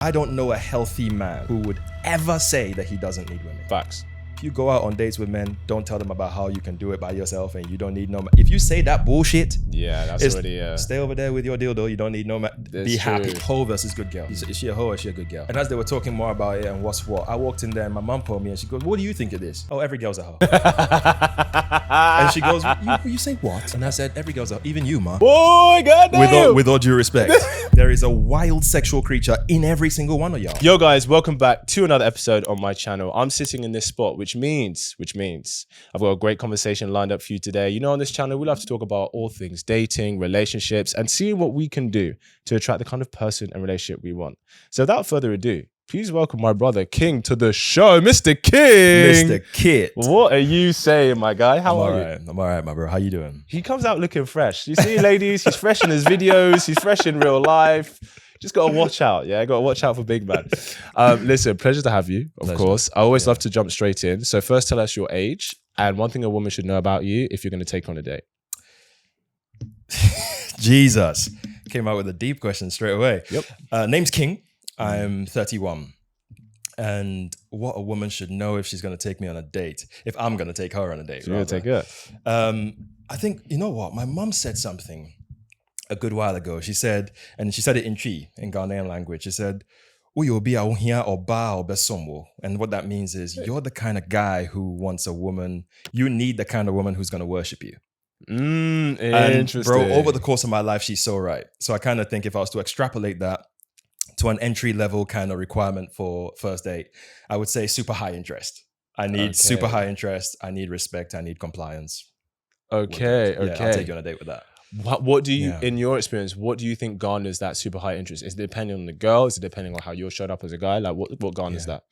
I don't know a healthy man who would ever say that he doesn't need women. Facts. If you go out on dates with men, don't tell them about how you can do it by yourself and you don't need no man. If you say that bullshit, Yeah, that's already... stay over there with your dildo. You don't need no man. Be happy. Hoe versus good girl. Is she a hoe or is she a good girl? And as they were talking more about it and what's what, I walked in there and my mum told me and she goes, what do you think of this? Oh, every girl's a hoe. And she goes, you say what? And I said, every girl's a hoe. Even you, ma. Boy, goddamn. With all due respect, there is a wild sexual creature in every single one of y'all. Yo guys, welcome back to another episode on my channel. I'm sitting in this spot, which means I've got a great conversation lined up for you today. You know, on this channel, we love to talk about all things dating, relationships, and seeing what we can do to attract the kind of person and relationship we want. So without further ado, please welcome my brother King to the show, Mr. King. Mr. Kit. What are you saying, my guy? How are you? I'm all right, my bro. How you doing? He comes out looking fresh. You see, ladies, he's fresh in his videos. He's fresh in real life. Just got to watch out. Yeah, got to watch out for big man. Listen, pleasure to have you, of course. I always love to jump straight in. So first, tell us your age and one thing a woman should know about you if you're going to take her on a date. Jesus. Came out with a deep question straight away. Yep. Name's King. I'm 31. And what a woman should know if she's going to take me on a date, if I'm going to take her on a date. So you're going to take her? I think, you know what? My mum said something a good while ago. She said, and she said it in Chi, in Ghanaian language. She said, and what that means is you're the kind of guy who wants a woman. You need the kind of woman who's going to worship you. Interesting. Bro, over the course of my life, she's so right. So I kind of think if I was to extrapolate that to an entry level kind of requirement for first date, I would say super high interest. I need super high interest. I need respect. I need compliance. Okay. I'll take you on a date with that. What do you, in your experience, what do you think garners that super high interest? Is it depending on the girl? Is it depending on how you're showed up as a guy? Like what garners that?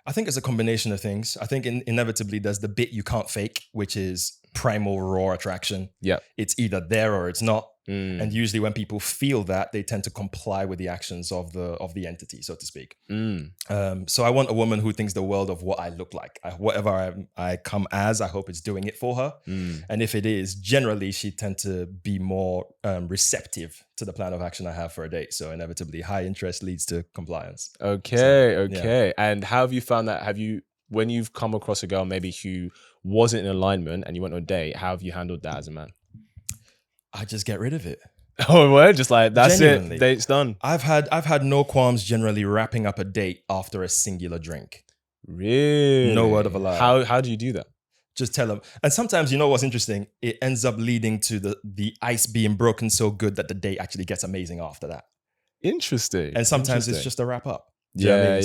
I think it's a combination of things. I think inevitably there's the bit you can't fake, which is primal raw attraction. Yeah. It's either there or it's not. And usually when people feel that, they tend to comply with the actions of the entity, so to speak. So I want a woman who thinks the world of what I look like. Whatever I come as, I hope it's doing it for her. And if it is, generally she tend to be more receptive to the plan of action I have for a date. So inevitably high interest leads to compliance. Okay. And how have you found that? When you've come across a girl maybe who wasn't in alignment and you went on a date, how have you handled that as a man? I just get rid of it. Oh, well, just like, that's Genuinely. it. Date's done. I've had no qualms generally wrapping up a date after a singular drink. Really? No word of a lie. How do you do that? Just tell them. And sometimes, you know what's interesting? It ends up leading to the ice being broken so good that the date actually gets amazing after that. Interesting. And sometimes it's just a wrap up. Yeah.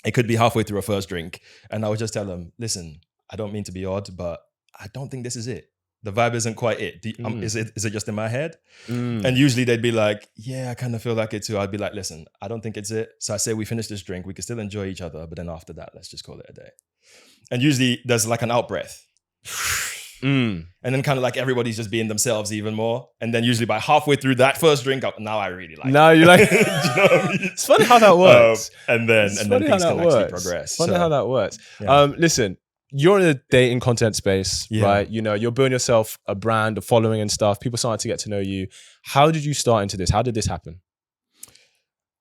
It could be halfway through a first drink. And I would just tell them, listen, I don't mean to be odd, but I don't think this is it. The vibe isn't quite it. Is it just in my head? And usually they'd be like, yeah, I kind of feel like it too. I'd be like, listen, I don't think it's it. So I say we finish this drink. We can still enjoy each other. But then after that, let's just call it a day. And usually there's like an out breath. And then kind of like everybody's just being themselves even more. And then usually by halfway through that first drink, now I really like it. Now you like Do you know what I mean? It's funny how that works. And then things can actually progress. Funny how that works. Listen, you're in a dating content space, right? You know, you're building yourself a brand, a following and stuff. People starting to get to know you. How did you start into this? How did this happen?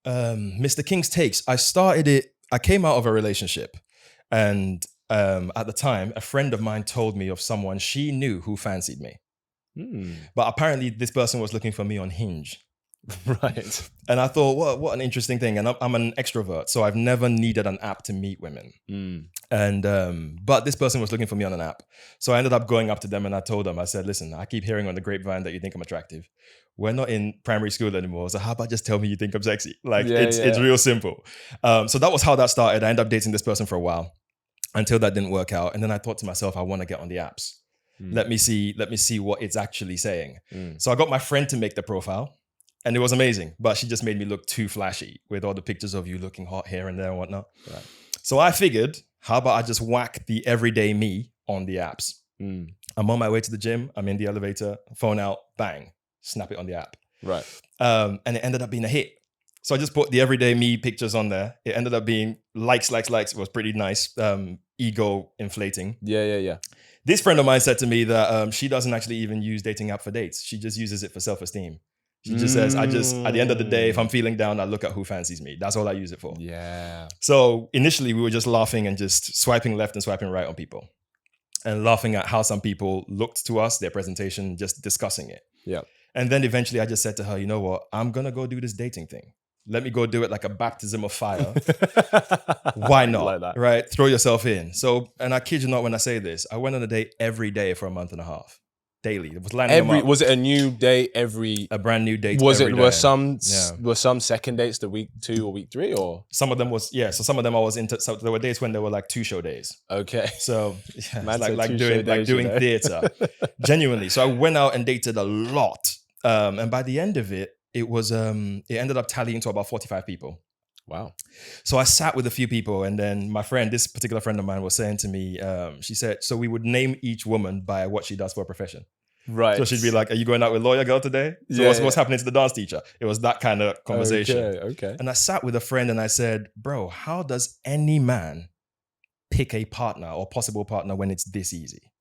Mr. King's Takes. I came out of a relationship and at the time, a friend of mine told me of someone she knew who fancied me. But apparently this person was looking for me on Hinge. Right. And I thought, what an interesting thing. And I'm an extrovert, so I've never needed an app to meet women. And but this person was looking for me on an app. So I ended up going up to them and I told them, I said, listen, I keep hearing on the grapevine that you think I'm attractive. We're not in primary school anymore. So how about just tell me you think I'm sexy? Like it's real simple. So that was how that started. I ended up dating this person for a while until that didn't work out. And then I thought to myself, I want to get on the apps. Let me see what it's actually saying. So I got my friend to make the profile. And it was amazing, but she just made me look too flashy with all the pictures of you looking hot here and there and whatnot. Right. So I figured, how about I just whack the everyday me on the apps? I'm on my way to the gym. I'm in the elevator, phone out, bang, snap it on the app. Right. And it ended up being a hit. So I just put the everyday me pictures on there. It ended up being likes. It was pretty nice. Ego inflating. Yeah. This friend of mine said to me that she doesn't actually even use dating app for dates. She just uses it for self-esteem. She just says, at the end of the day, if I'm feeling down, I look at who fancies me. That's all I use it for. Yeah. So initially we were just laughing and just swiping left and swiping right on people and laughing at how some people looked to us, their presentation, just discussing it. Yeah. And then eventually I just said to her, you know what? I'm going to go do this dating thing. Let me go do it like a baptism of fire. Why not? Like that. Right? Throw yourself in. So, and I kid you not when I say this, I went on a date every day for a month and a half. Daily. It was lining them up. Was it a new day every? A brand new date. Was every it? day. Were some second dates the week 2 or week 3 or? Some of them was, yeah. So some of them I was into. So there were days when there were like 2 show days. Okay. So yeah, Man, like doing theater. Genuinely. So I went out and dated a lot. And by the end of it, it was it ended up tallying to about 45 people. Wow. So I sat with a few people, and then my friend, this particular friend of mine, was saying to me, she said, so we would name each woman by what she does for a profession. Right. So she'd be like, are you going out with lawyer girl today? So what's happening to the dance teacher? It was that kind of conversation. Okay. And I sat with a friend and I said, bro, how does any man pick a partner or possible partner when it's this easy?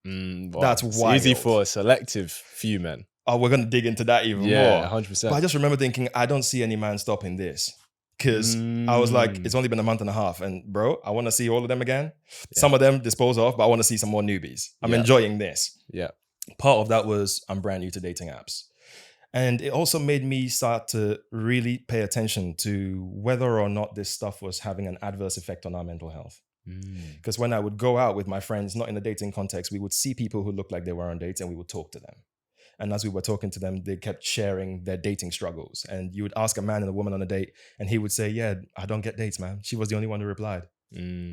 Wow. That's wild. It's easy for a selective few men. Oh, we're going to dig into that even more. Yeah, 100%. But I just remember thinking, I don't see any man stopping this. Because I was like, it's only been a month and a half. And bro, I want to see all of them again. Yeah. Some of them dispose of, but I want to see some more newbies. I'm enjoying this. Yeah. Part of that was I'm brand new to dating apps. And it also made me start to really pay attention to whether or not this stuff was having an adverse effect on our mental health. Because when I would go out with my friends, not in a dating context, we would see people who looked like they were on dates and we would talk to them. And as we were talking to them, they kept sharing their dating struggles. And you would ask a man and a woman on a date, and he would say, yeah, I don't get dates, man. She was the only one who replied.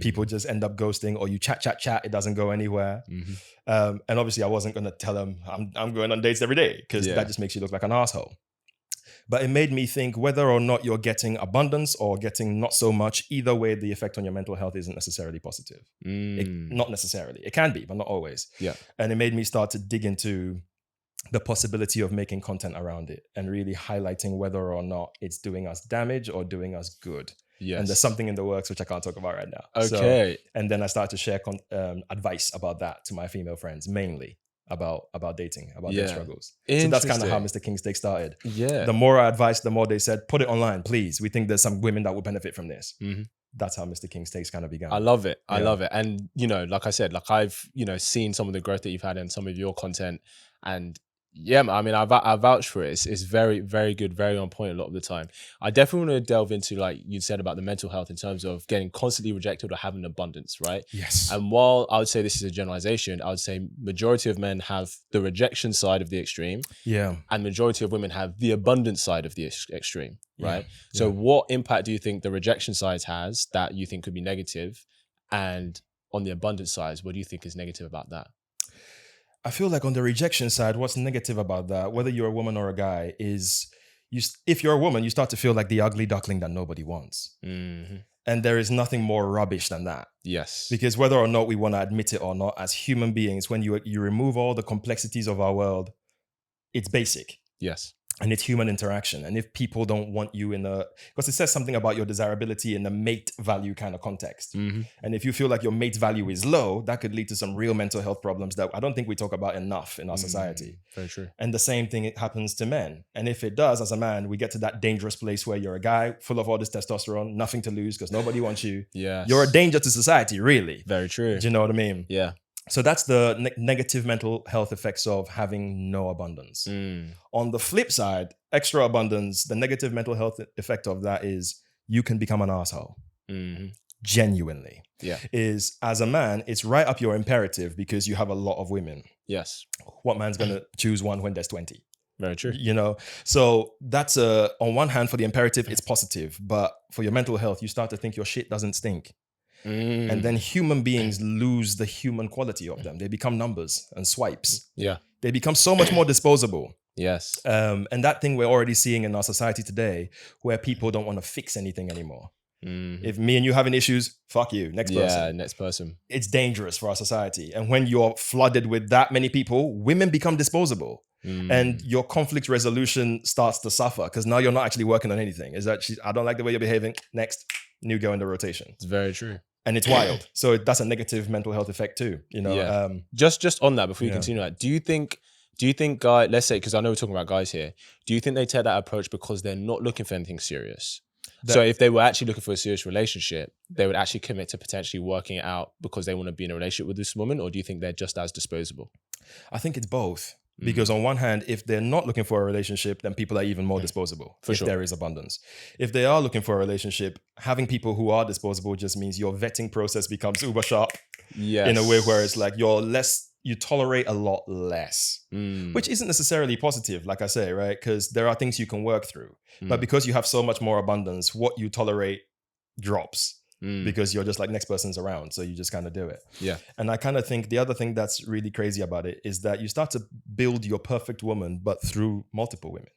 People just end up ghosting, or you chat, it doesn't go anywhere. And obviously I wasn't going to tell them I'm going on dates every day, because that just makes you look like an asshole. But it made me think whether or not you're getting abundance or getting not so much, either way, the effect on your mental health isn't necessarily positive. Not necessarily. It can be, but not always. Yeah. And it made me start to dig into the possibility of making content around it and really highlighting whether or not it's doing us damage or doing us good. Yes. And there's something in the works which I can't talk about right now. Okay. So, and then I started to share advice about that to my female friends, mainly about dating, about their struggles. So that's kind of how Mr. King's Take started. Yeah. The more I advised, the more they said, put it online, please. We think there's some women that would benefit from this. That's how Mr. King's Takes kind of began. I love it. I love it. And, like I said, like I've, seen some of the growth that you've had in some of your content, and yeah, I mean, I vouch for it. It's very, very good, very on point a lot of the time. I definitely want to delve into, like you said, about the mental health in terms of getting constantly rejected or having abundance, right? Yes. And while I would say this is a generalization, I would say majority of men have the rejection side of the extreme. Yeah. And majority of women have the abundance side of the extreme, right? Yeah. So what impact do you think the rejection side has that you think could be negative? And on the abundance side, what do you think is negative about that? I feel like on the rejection side, what's negative about that, whether you're a woman or a guy, is if you're a woman, you start to feel like the ugly duckling that nobody wants. And there is nothing more rubbish than that. Yes. Because whether or not we want to admit it or not, as human beings, when you remove all the complexities of our world, it's basic. Yes. And it's human interaction. And if people don't want you because it says something about your desirability in the mate value kind of context. And if you feel like your mate value is low, that could lead to some real mental health problems that I don't think we talk about enough in our society. Very true. And the same thing happens to men. And if it does, as a man, we get to that dangerous place where you're a guy full of all this testosterone, nothing to lose because nobody wants you. Yeah. You're a danger to society, really. Very true. Do you know what I mean? Yeah. So that's the negative mental health effects of having no abundance. On the flip side, extra abundance, the negative mental health effect of that is you can become an asshole. Genuinely. Yeah. Is as a man, it's right up your imperative because you have a lot of women. Yes. What man's going to choose one when there's 20? Very true. So that's on one hand, for the imperative, it's positive. But for your mental health, you start to think your shit doesn't stink. And then human beings lose the human quality of them. They become numbers and swipes. Yeah. They become so much more disposable. Yes. And that thing we're already seeing in our society today, where people don't want to fix anything anymore. If me and you having issues, fuck you, next person. Yeah, next person. It's dangerous for our society. And when you're flooded with that many people, women become disposable. And your conflict resolution starts to suffer because now you're not actually working on anything. Is that I don't like the way you're behaving. Next, new girl in the rotation. It's very true. And it's wild. So that's a negative mental health effect too, Yeah. Just on that, before you continue that, do Do you think let's say, because I know we're talking about guys here, do you think they take that approach because they're not looking for anything serious? So if they were actually looking for a serious relationship, they would actually commit to potentially working it out because they want to be in a relationship with this woman? Or do you think they're just as disposable? I think it's both. Because on one hand, if they're not looking for a relationship, then people are even more disposable if there is abundance. If they are looking for a relationship, having people who are disposable just means your vetting process becomes uber sharp. Yes. In a way where it's like you tolerate a lot less, which isn't necessarily positive, like I say, right? Because there are things you can work through. But because you have so much more abundance, what you tolerate drops. Because you're just like, next person's around, so you just kind of do it. Yeah. And I kind of think the other thing that's really crazy about it is that you start to build your perfect woman, but through multiple women.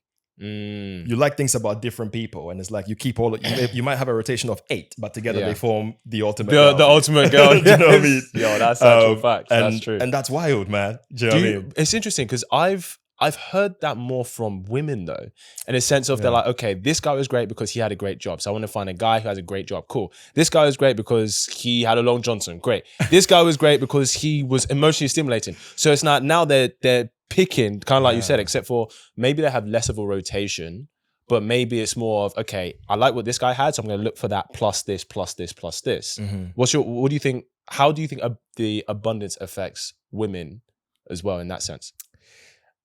You like things about different people, and it's like you keep you might have a rotation of 8, but together they form the ultimate girl. The ultimate girl. Do you know what I mean? Yo, that's actual fact. That's true. And that's wild, man. Do you know what I mean? It's interesting because I've heard that more from women though, in a sense of they're like, okay, this guy was great because he had a great job. So I want to find a guy who has a great job. Cool. This guy was great because he had a long Johnson. Great. This guy was great because he was emotionally stimulating. So it's not, now they're picking, kind of like you said, except for maybe they have less of a rotation, but maybe it's more of, okay, I like what this guy had, so I'm going to look for that plus this, plus this, plus this. What do you think, how do you think the abundance affects women as well in that sense?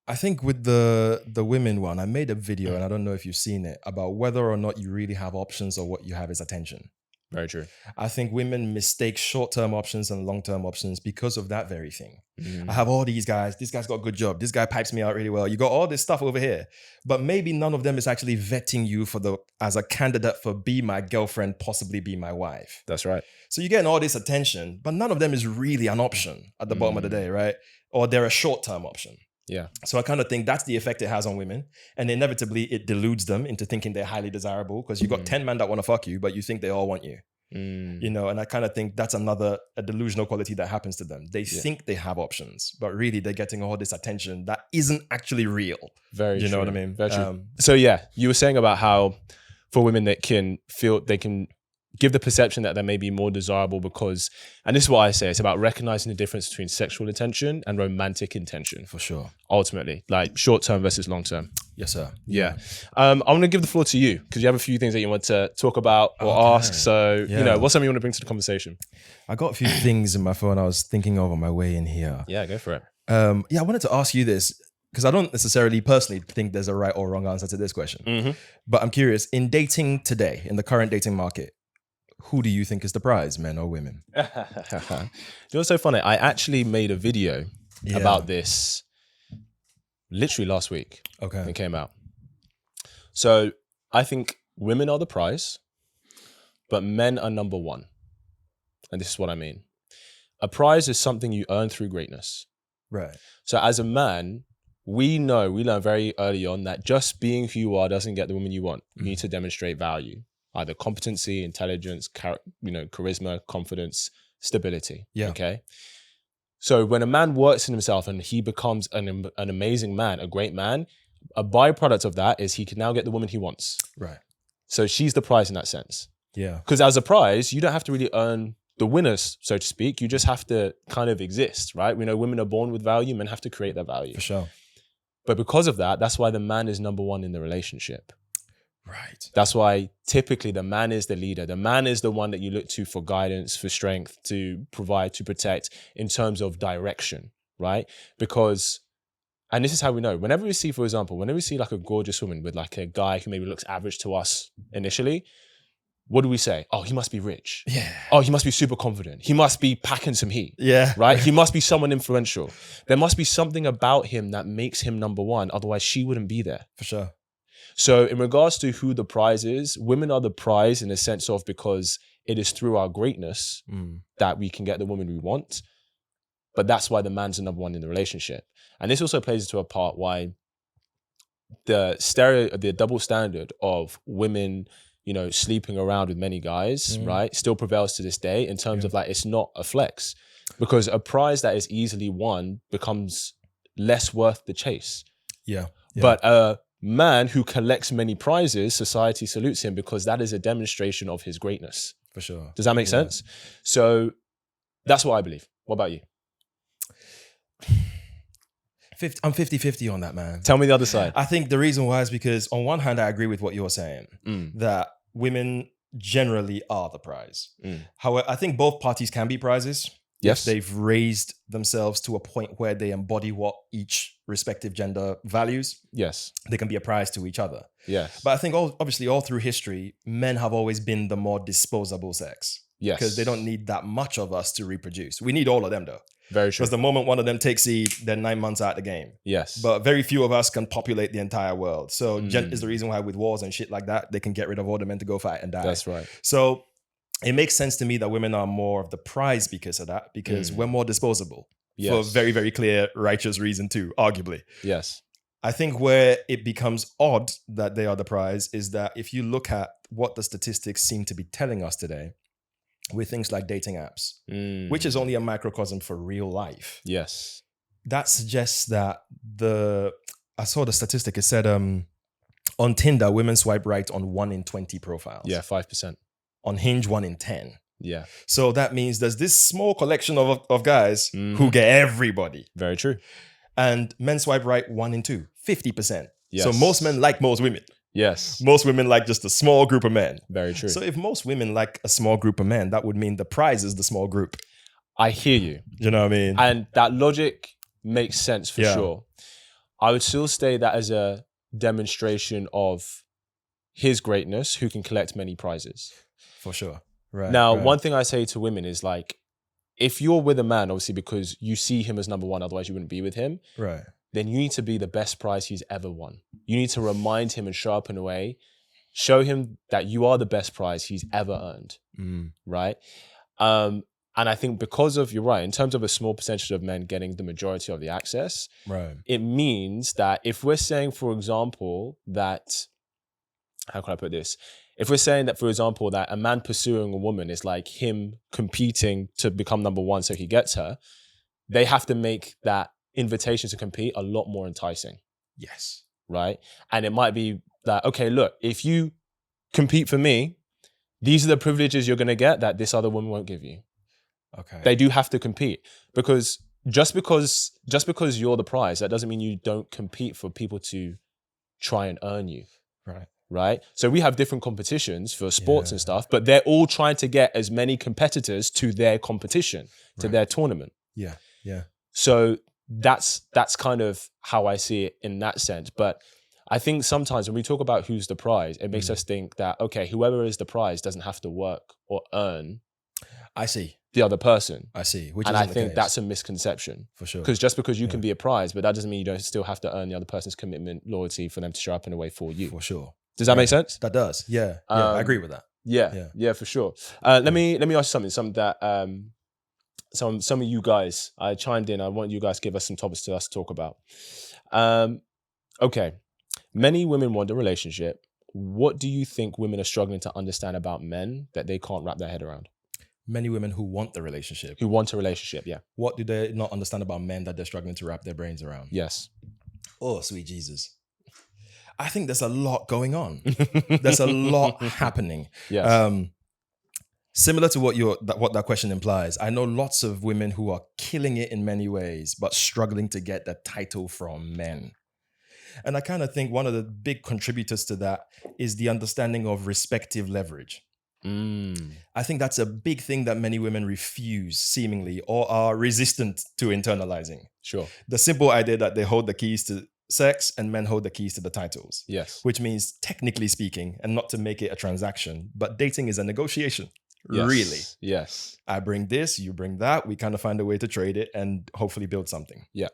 I think with the women one, I made a video, and I don't know if you've seen it, about whether or not you really have options or what you have is attention. Very true. I think women mistake short-term options and long-term options because of that very thing. I have all these guys. This guy's got a good job. This guy pipes me out really well. You got all this stuff over here, but maybe none of them is actually vetting you as a candidate for be my girlfriend, possibly be my wife. That's right. So you're getting all this attention, but none of them is really an option at the bottom of the day, right? Or they're a short-term option. Yeah. So I kind of think that's the effect it has on women. And inevitably it deludes them into thinking they're highly desirable because you've got 10 men that want to fuck you, but you think they all want you. You know, and I kind of think that's a delusional quality that happens to them. They think they have options, but really they're getting all this attention that isn't actually real. Very true. You know what I mean? Very true. So yeah, you were saying about how for women that can feel, they can give the perception that they may be more desirable because, and this is what I say, it's about recognizing the difference between sexual intention and romantic intention. For sure. Ultimately, like short-term versus long-term. Yes, sir. Yeah. I'm going to give the floor to you because you have a few things that you want to talk about or ask. So, you know, what's something you want to bring to the conversation? I got a few things in my phone I was thinking of on my way in here. Yeah, go for it. I wanted to ask you this because I don't necessarily personally think there's a right or wrong answer to this question. But I'm curious, in dating today, in the current dating market, who do you think is the prize, men or women? You know what's so funny? I actually made a video about this literally last week. Okay. It came out. So I think women are the prize, but men are number one. And this is what I mean. A prize is something you earn through greatness. Right. So as a man, we learn very early on that just being who you are doesn't get the woman you want. You need to demonstrate value. Either competency, intelligence, charisma, confidence, stability. Yeah. Okay. So when a man works in himself and he becomes an amazing man, a great man, a byproduct of that is he can now get the woman he wants. Right. So she's the prize in that sense. Yeah. Because as a prize, you don't have to really earn the winners, so to speak. You just have to kind of exist, right? We know women are born with value, men have to create that value. For sure. But because of that, that's why the man is number one in the relationship. Right. That's why typically the man is the leader. The man is the one that you look to for guidance, for strength, to provide, to protect in terms of direction, right? Because, and this is how we know, whenever we see, for example, whenever we see like a gorgeous woman with like a guy who maybe looks average to us initially, what do we say? Oh, he must be rich. Yeah. Oh, he must be super confident. He must be packing some heat. Yeah. Right? He must be someone influential. There must be something about him that makes him number one. Otherwise, she wouldn't be there. For sure. So in regards to who the prize is, women are the prize in the sense of because it is through our greatness that we can get the woman we want. But that's why the man's the number one in the relationship. And this also plays into a part why the double standard of women, you know, sleeping around with many guys, right, still prevails to this day in terms of like, it's not a flex. Because a prize that is easily won becomes less worth the chase. Yeah. But a man who collects many prizes, society salutes him because that is a demonstration of his greatness. For sure. Does that make sense? So that's what I believe. What about you? I'm 50-50 on that, man. Tell me the other side. I think the reason why is because on one hand, I agree with what you're saying, that women generally are the prize. However, I think both parties can be prizes. Yes. If they've raised themselves to a point where they embody what each respective gender values, Yes. they can be a prize to each other. Yes. But I think obviously all through history, men have always been the more disposable sex. Yes. Because they don't need that much of us to reproduce. We need all of them though. Very true. Because the moment one of them takes seed, they're 9 months out of the game. Yes. But very few of us can populate the entire world. So is the reason why with wars and shit like that, they can get rid of all the men to go fight and die. That's right. So it makes sense to me that women are more of the prize because of that, because we're more disposable. Yes. For very, very clear, righteous reason too, arguably. Yes. I think where it becomes odd that they are the prize is that if you look at what the statistics seem to be telling us today, with things like dating apps, which is only a microcosm for real life. Yes. That suggests that I saw the statistic, it said on Tinder, women swipe right on 1 in 20 profiles. Yeah, 5%. On Hinge, 1 in 10. Yeah. So that means there's this small collection of guys who get everybody. Very true. And men swipe right 1 in 2, 50%. Yes. So most men like most women. Yes. Most women like just a small group of men. Very true. So if most women like a small group of men, that would mean the prize is the small group. I hear you. You know what I mean? And that logic makes sense for sure. I would still say that as a demonstration of his greatness, who can collect many prizes. For sure. Right. Now, right. one thing I say to women is like, if you're with a man, obviously because you see him as number one, otherwise you wouldn't be with him. Right. Then you need to be the best prize he's ever won. You need to remind him and show up in a way, show him that you are the best prize he's ever earned. Right. And I think because of, you're right, in terms of a small percentage of men getting the majority of the access, right, it means that if we're saying, for example, that, how can I put this? If we're saying that, for example, that a man pursuing a woman is like him competing to become number one so he gets her, they have to make that invitation to compete a lot more enticing. Yes. Right? And it might be that, okay, look, if you compete for me, these are the privileges you're going to get that this other woman won't give you. Okay. They do have to compete because just because you're the prize, that doesn't mean you don't compete for people to try and earn you. Right. Right? So we have different competitions for sports and stuff, but they're all trying to get as many competitors to their competition, to their tournament. Yeah. Yeah. So that's kind of how I see it in that sense. But I think sometimes when we talk about who's the prize, it makes us think that, okay, whoever is the prize doesn't have to work or earn. I see. The other person. I see. And I think that's a misconception. For sure. Because just because you can be a prize, but that doesn't mean you don't still have to earn the other person's commitment, loyalty for them to show up in a way for you. For sure. Does that make sense? That does. Yeah. Yeah. I agree with that. Yeah, for sure. Let me ask you something. Something that some of you guys, I chimed in. I want you guys to give us some topics to us to talk about. Okay. Many women want a relationship. What do you think women are struggling to understand about men that they can't wrap their head around? Many women who want the relationship. Who want a relationship, yeah. What do they not understand about men that they're struggling to wrap their brains around? Yes. Oh, sweet Jesus. I think there's a lot going on. There's a lot happening. Yes. Similar to what that question implies, I know lots of women who are killing it in many ways, but struggling to get the title from men. And I kind of think one of the big contributors to that is the understanding of respective leverage. I think that's a big thing that many women refuse, seemingly, or are resistant to internalizing. Sure. The simple idea that they hold the keys to sex and men hold the keys to the titles. Yes. Which means, technically speaking, and not to make it a transaction, but dating is a negotiation. Yes. Really. Yes. I bring this, you bring that. We kind of find a way to trade it and hopefully build something. Yeah.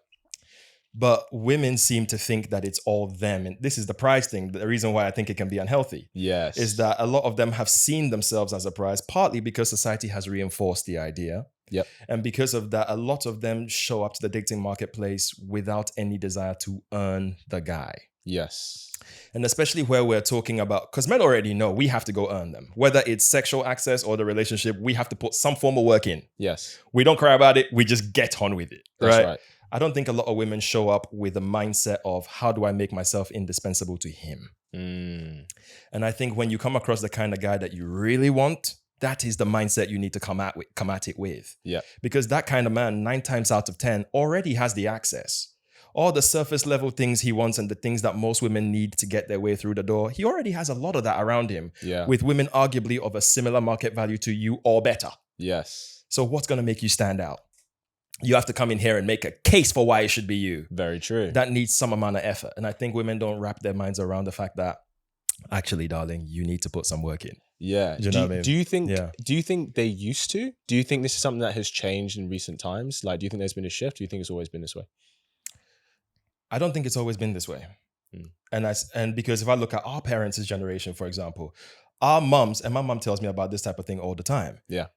But women seem to think that it's all them. And this is the prize thing. The reason why I think it can be unhealthy. Yes. Is that a lot of them have seen themselves as a prize, partly because society has reinforced the idea. Yep. And because of that, a lot of them show up to the dating marketplace without any desire to earn the guy. Yes. And especially where we're talking about, because men already know we have to go earn them. Whether it's sexual access or the relationship, we have to put some form of work in. Yes. We don't cry about it. We just get on with it. That's right. I don't think a lot of women show up with the mindset of how do I make myself indispensable to him? And I think when you come across the kind of guy that you really want, that is the mindset you need to come at it with. Yeah. Because that kind of man, 9 times out of 10, already has the access, all the surface level things he wants and the things that most women need to get their way through the door, he already has a lot of that around him. Yeah. With women arguably of a similar market value to you or better. Yes. So what's going to make you stand out? You have to come in here and make a case for why it should be you. Very true. That needs some amount of effort. And I think women don't wrap their minds around the fact that, actually, darling, you need to put some work in. Yeah. Do you know what I mean? Do you think? Yeah. Do you think they used to? Do you think this is something that has changed in recent times? Like, do you think there's been a shift? Do you think it's always been this way? I don't think it's always been this way. And because if I look at our parents' generation, for example, our moms, and my mom tells me about this type of thing all the time. Yeah.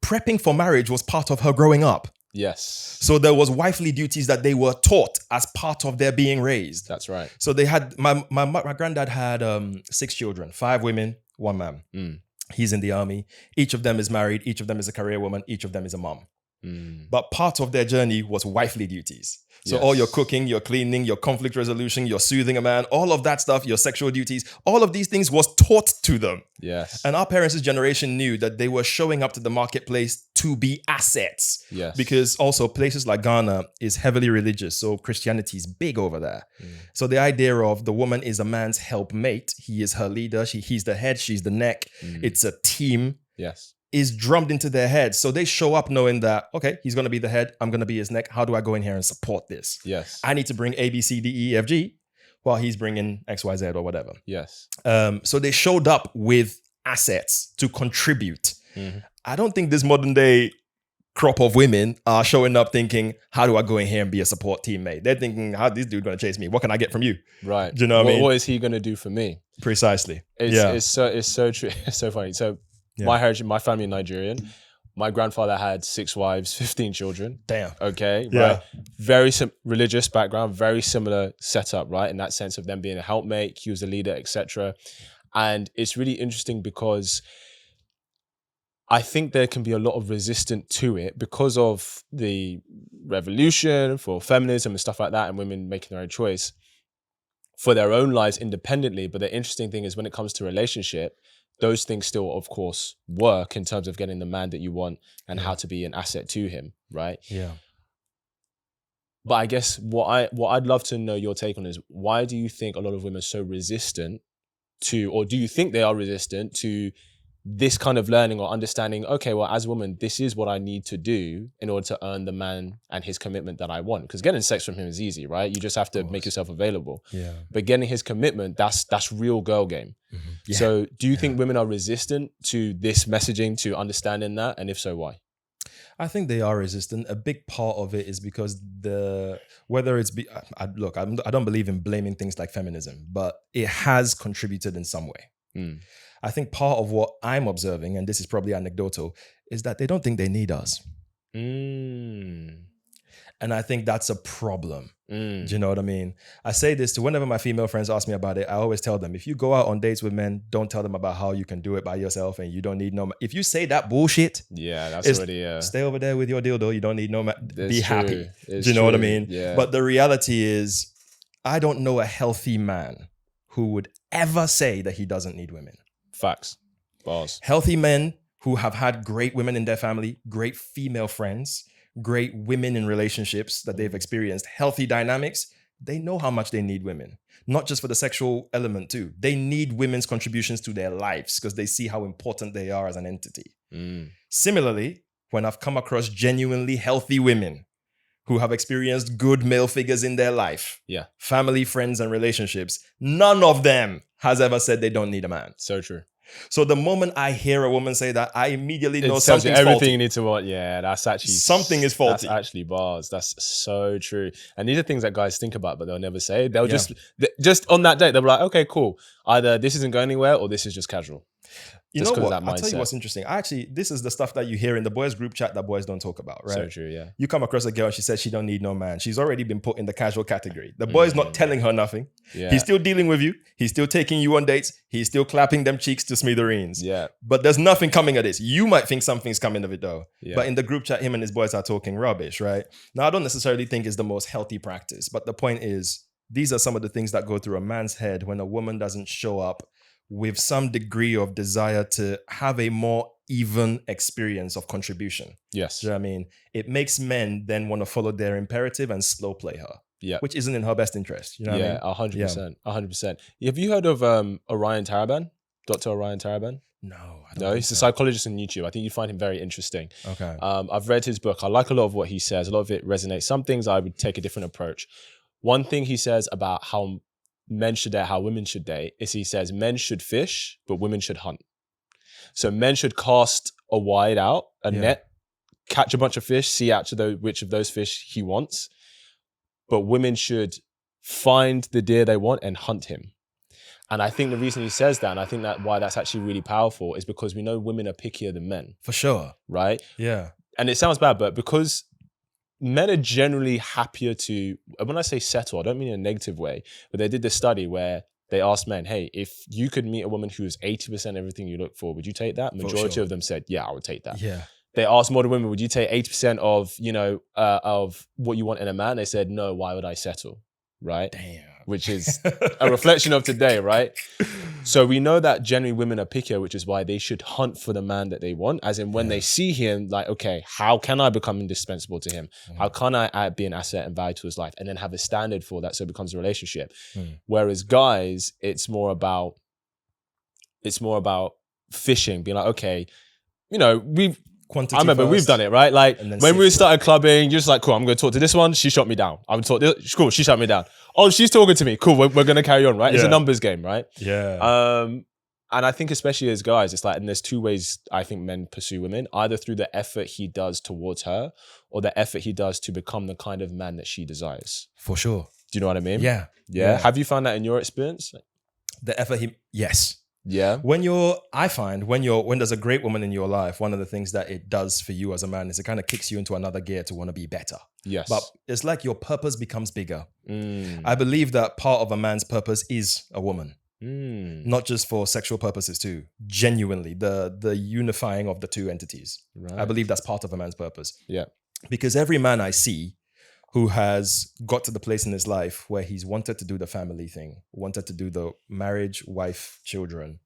Prepping for marriage was part of her growing up. Yes. So there was wifely duties that they were taught as part of their being raised. That's right. So they had, my granddad had 6 children, 5 women, 1 man. He's in the army. Each of them is married. Each of them is a career woman. Each of them is a mom. But part of their journey was wifely duties. So all your cooking, your cleaning, your conflict resolution, your soothing a man, all of that stuff, your sexual duties, all of these things was taught to them. Yes. And our parents' generation knew that they were showing up to the marketplace to be assets. Yes. Because also places like Ghana is heavily religious. So Christianity is big over there. So the idea of the woman is a man's helpmate. He is her leader. He's the head. She's the neck. It's a team. Yes. Is drummed into their heads. So they show up knowing that, okay, he's going to be the head. I'm going to be his neck. How do I go in here and support this? Yes. I need to bring A, B, C, D, E, F, G while he's bringing X, Y, Z or whatever. Yes. So they showed up with assets to contribute. I don't think this modern day crop of women are showing up thinking, how do I go in here and be a support teammate? They're thinking, how this dude going to chase me? What can I get from you? Right. Do you know what I mean? What is he going to do for me? Precisely. It's so true. It's so funny. So my heritage, my family Nigerian. My grandfather had 6 wives, 15 children. Damn. Okay. Yeah. Right. Very religious background, very similar setup, right? In that sense of them being a helpmate, he was a leader, etc. And it's really interesting because I think there can be a lot of resistance to it because of the revolution for feminism and stuff like that, and women making their own choice for their own lives independently. But the interesting thing is when it comes to relationship, those things still, of course, work in terms of getting the man that you want and how to be an asset to him, right? Yeah. But I guess what I'd love to know your take on is, why do you think a lot of women are so resistant to, or do you think they are resistant to this kind of learning or understanding, okay, well, as a woman, this is what I need to do in order to earn the man and his commitment that I want? Because getting sex from him is easy, right? You just have to make yourself available. Yeah. But getting his commitment, that's real girl game. Yeah. So do you think women are resistant to this messaging, to understanding that? And if so, why? I think they are resistant. A big part of it is because I don't believe in blaming things like feminism, but it has contributed in some way. I think part of what I'm observing, and this is probably anecdotal, is that they don't think they need us. And I think that's a problem. Do you know what I mean? I say this to whenever my female friends ask me about it, I always tell them, if you go out on dates with men, don't tell them about how you can do it by yourself and you don't need no man. If you say that bullshit, that's already stay over there with your dildo. You don't need no man. Be happy. Do It's you know what I mean? Yeah. But the reality is, I don't know a healthy man who would ever say that he doesn't need women. Facts. Bars. Healthy men who have had great women in their family, great female friends, great women in relationships that they've experienced, healthy dynamics, they know how much they need women. Not just for the sexual element too. They need women's contributions to their lives because they see how important they are as an entity. Similarly, when I've come across genuinely healthy women who have experienced good male figures in their life, family, friends, and relationships, none of them has ever said they don't need a man. So true. So the moment I hear a woman say that, I immediately know something's something's everything faulty. you need to want. Yeah, that's actually Something is faulty. That's actually bars. That's so true. And these are things that guys think about, but they'll never say. They'll just on that date, they'll be like, okay, cool. Either this isn't going anywhere or this is just casual. You know what? I'll tell you what's interesting. This is the stuff that you hear in the boys group chat that boys don't talk about, right? So true, yeah. You come across a girl, she says she don't need no man. She's already been put in the casual category. The boy's not telling her nothing. Yeah. He's still dealing with you. He's still taking you on dates. He's still clapping them cheeks to smithereens. Yeah. But there's nothing coming of this. You might think something's coming of it though. Yeah. But in the group chat, him and his boys are talking rubbish, right? Now, I don't necessarily think it's the most healthy practice, but the point is, these are some of the things that go through a man's head when a woman doesn't show up with some degree of desire to have a more even experience of contribution. Yes. Do you know what I mean? It makes men then want to follow their imperative and slow play her. Yeah. Which isn't in her best interest. You know what I mean? 100%. 100%. Have you heard of Orion Taraban? Dr. Orion Taraban? No, I don't. No, he's a psychologist on YouTube. I think you find him very interesting. Okay. I've read his book. I like a lot of what he says. A lot of it resonates. Some things I would take a different approach. One thing he says about how men should date, how women should date, is he says men should fish, but women should hunt. So men should cast a wide out, a net, catch a bunch of fish, see out to which of those fish he wants. But women should find the deer they want and hunt him. And I think the reason he says that, and I think that why that's actually really powerful, is because we know women are pickier than men. For sure. Right? Yeah. And it sounds bad, but because men are generally happier to, when I say settle, I don't mean in a negative way, but they did this study where they asked men, hey, if you could meet a woman who is 80% everything you look for, would you take that? Majority of them said, yeah, I would take that. Yeah. They asked modern women, would you take 80% of what you want in a man? They said, no, why would I settle? Right? Damn. Which is a reflection of today, right? So we know that generally women are pickier, which is why they should hunt for the man that they want. As in when they see him, like, okay, how can I become indispensable to him? How can I be an asset and value to his life? And then have a standard for that so it becomes a relationship. Whereas guys, it's more about fishing, being like, okay, I remember we've done it, right? Like when we started clubbing, you're just like, cool, I'm going to talk to this one. She shot me down. I'm going to talk to this. Cool, she shot me down. Oh, she's talking to me. Cool, we're going to carry on, right? It's a numbers game, right? Yeah. And I think especially as guys, it's like, and there's two ways I think men pursue women, either through the effort he does towards her or the effort he does to become the kind of man that she desires. For sure. Do you know what I mean? Yeah. Yeah. Have you found that in your experience? The effort yes. Yeah. When there's a great woman in your life, one of the things that it does for you as a man is it kind of kicks you into another gear to want to be better. Yes. But it's like your purpose becomes bigger. I believe that part of a man's purpose is a woman. Not just for sexual purposes too. Genuinely, the unifying of the two entities. Right. I believe that's part of a man's purpose. Yeah. Because every man I see who has got to the place in his life where he's wanted to do the family thing, wanted to do the marriage, wife, children.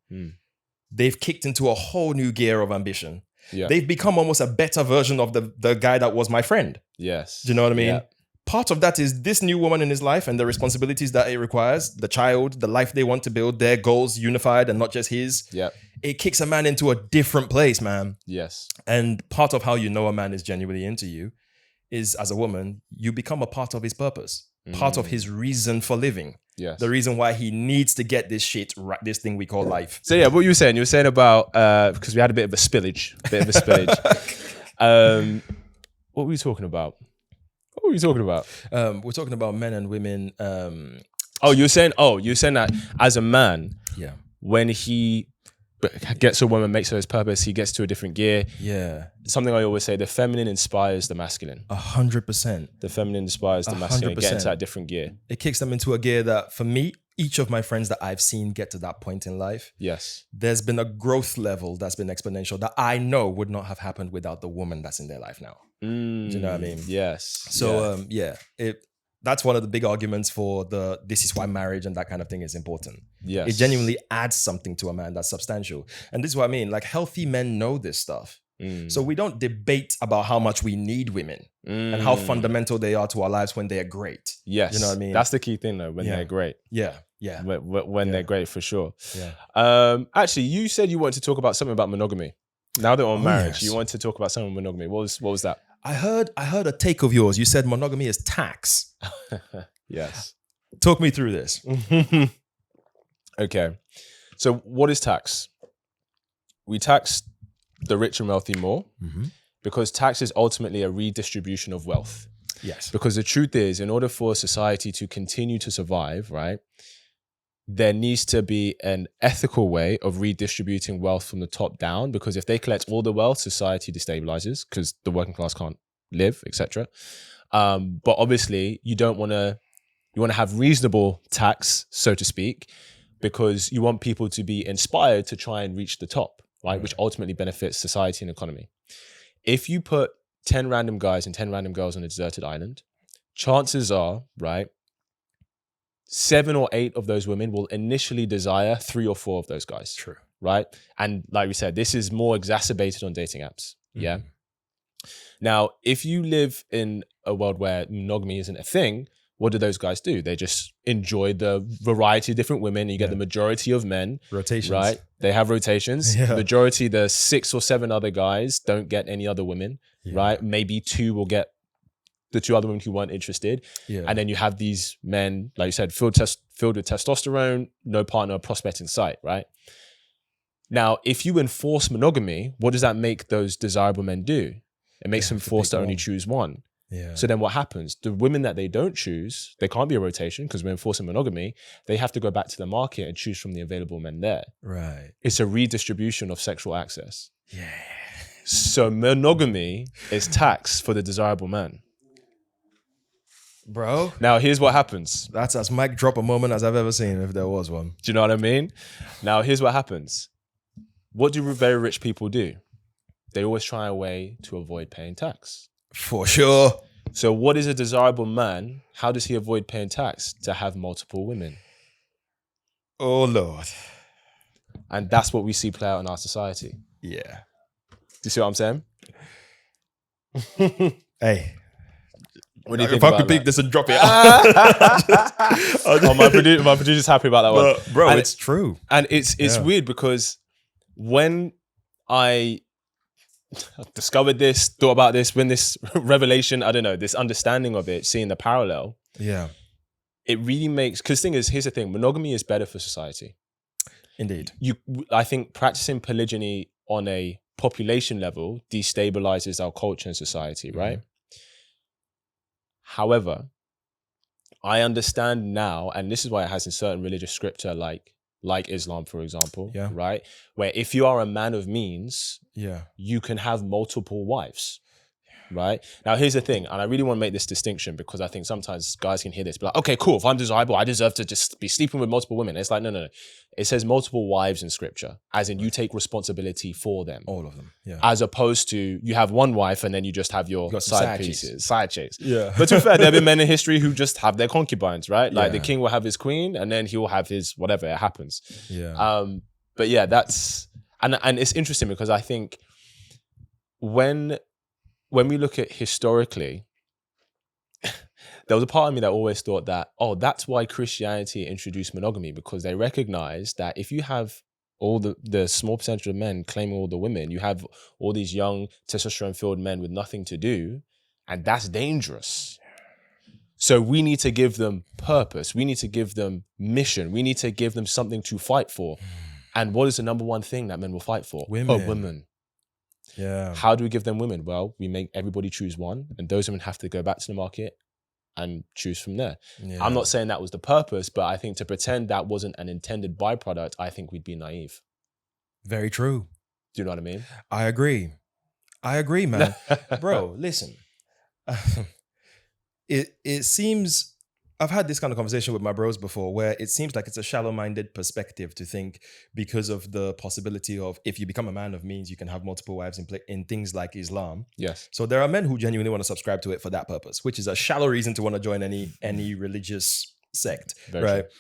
They've kicked into a whole new gear of ambition. Yeah. They've become almost a better version of the guy that was my friend. Yes. Do you know what I mean? Yeah. Part of that is this new woman in his life and the responsibilities that it requires, the child, the life they want to build, their goals unified and not just his. Yeah. It kicks a man into a different place, man. Yes. And part of how you know a man is genuinely into you is, as a woman, you become a part of his purpose, part of his reason for living. Yes. The reason why he needs to get this shit right, this thing we call life. So yeah, what you were saying about, because we had a bit of a spillage. What were we talking about? We're talking about men and women. You're saying that as a man, when he gets a woman, makes her his purpose, he gets to a different gear. Yeah. Something I always say, the feminine inspires the masculine. 100%. The feminine inspires the masculine, get into that different gear. It kicks them into a gear that, for me, each of my friends that I've seen get to that point in life, yes, there's been a growth level that's been exponential that I know would not have happened without the woman that's in their life now. Do you know what I mean? Yes. So, that's one of the big arguments for this is why marriage and that kind of thing is important. Yes. It genuinely adds something to a man that's substantial. And this is what I mean. Like, healthy men know this stuff. So we don't debate about how much we need women and how fundamental they are to our lives when they are great. Yes. You know what I mean? That's the key thing though, when they're great. Yeah. Yeah. When they're great, for sure. Yeah. Actually, you said you wanted to talk about something about monogamy. Now that we're on marriage, you wanted to talk about something monogamy. What was that? I heard a take of yours. You said monogamy is tax. Yes. Talk me through this. Okay. So what is tax? We tax the rich and wealthy more because tax is ultimately a redistribution of wealth. Yes. Because the truth is, in order for society to continue to survive, right, there needs to be an ethical way of redistributing wealth from the top down, because if they collect all the wealth, society destabilizes because the working class can't live, etc. But obviously you want to have reasonable tax, so to speak, because you want people to be inspired to try and reach the top, right? Which ultimately benefits society and economy. If you put 10 random guys and 10 random girls on a deserted island, chances are, right, 7 or 8 of those women will initially desire 3 or 4 of those guys. True. right? And like we said, this is more exacerbated on dating apps. Yeah. Now, if you live in a world where monogamy isn't a thing, what do those guys do? They just enjoy the variety of different women. You get the majority of men. Rotations. Right? They have rotations. Yeah. Majority, the 6 or 7 other guys don't get any other women, right? Maybe 2 will get the 2 other women who weren't interested. Yeah. And then you have these men, like you said, filled with testosterone, no partner, prospect in sight, right? Now, if you enforce monogamy, what does that make those desirable men do? It makes them forced to only choose one. Yeah. So then what happens? The women that they don't choose, they can't be a rotation because we're enforcing monogamy. They have to go back to the market and choose from the available men there. Right. It's a redistribution of sexual access. Yeah. So monogamy is tax for the desirable man. Bro. Now, here's what happens. That's as mic drop a moment as I've ever seen, if there was one. Do you know what I mean? Now, here's what happens. What do very rich people do? They always try a way to avoid paying tax. For sure. So what is a desirable man? How does he avoid paying tax? To have multiple women. Oh, Lord. And that's what we see play out in our society. Yeah. Do you see what I'm saying? Hey. What do you think if I about could pick that? this and drop it Oh, my producer's happy about that one. Bro, And it's true. And it's weird because when I discovered this, thought about this, when this revelation, I don't know, this understanding of it, seeing the parallel, it really makes, because here's the thing, monogamy is better for society. Indeed. I think practicing polygyny on a population level destabilizes our culture and society, right? However, I understand now, and this is why it has in certain religious scripture like Islam, for example, right? Where if you are a man of means, you can have multiple wives, right? Now, here's the thing, and I really want to make this distinction because I think sometimes guys can hear this, be like, okay, cool, if I'm desirable, I deserve to just be sleeping with multiple women. It's like, no. It says multiple wives in scripture, as in you take responsibility for them. All of them, As opposed to you have one wife and then you just have your side chicks. Yeah. But to be fair, there have been men in history who just have their concubines, right? Like the king will have his queen and then he will have his whatever, it happens. Yeah. But yeah, that's, and it's interesting because I think when we look at historically, there was a part of me that always thought that, oh, that's why Christianity introduced monogamy, because they recognized that if you have all the small percentage of men claiming all the women, you have all these young testosterone-filled men with nothing to do, and that's dangerous. So we need to give them purpose. We need to give them mission. We need to give them something to fight for. And what is the number one thing that men will fight for? Women. Women. Yeah. How do we give them women? Well, we make everybody choose one, and those women have to go back to the market and choose from there. Yeah. I'm not saying that was the purpose, but I think to pretend that wasn't an intended byproduct, I think we'd be naive. Very true. Do you know what I mean? I agree, man. Bro, listen. It seems, I've had this kind of conversation with my bros before where it seems like it's a shallow-minded perspective to think because of the possibility of if you become a man of means, you can have multiple wives in things like Islam. Yes. So there are men who genuinely want to subscribe to it for that purpose, which is a shallow reason to want to join any religious sect, Very right? true.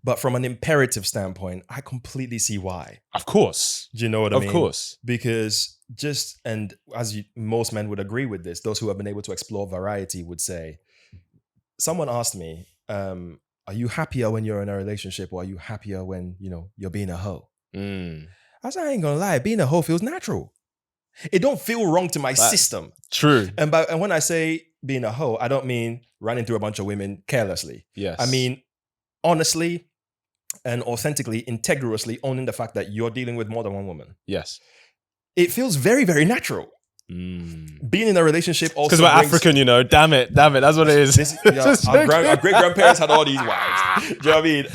But from an imperative standpoint, I completely see why. Of course. Do you know what I mean? Of course. Because most men would agree with this, those who have been able to explore variety would say, someone asked me, are you happier when you're in a relationship or are you happier when, you're being a hoe? I said, I ain't gonna lie, being a hoe feels natural. It don't feel wrong to my system. True. And when I say being a hoe, I don't mean running through a bunch of women carelessly. Yes. I mean, honestly and authentically, integriously owning the fact that you're dealing with more than one woman. Yes. It feels very, very natural. Being in a relationship also because we're African, damn it, that's what it is. Our great-grandparents had all these wives. Do you know what I mean?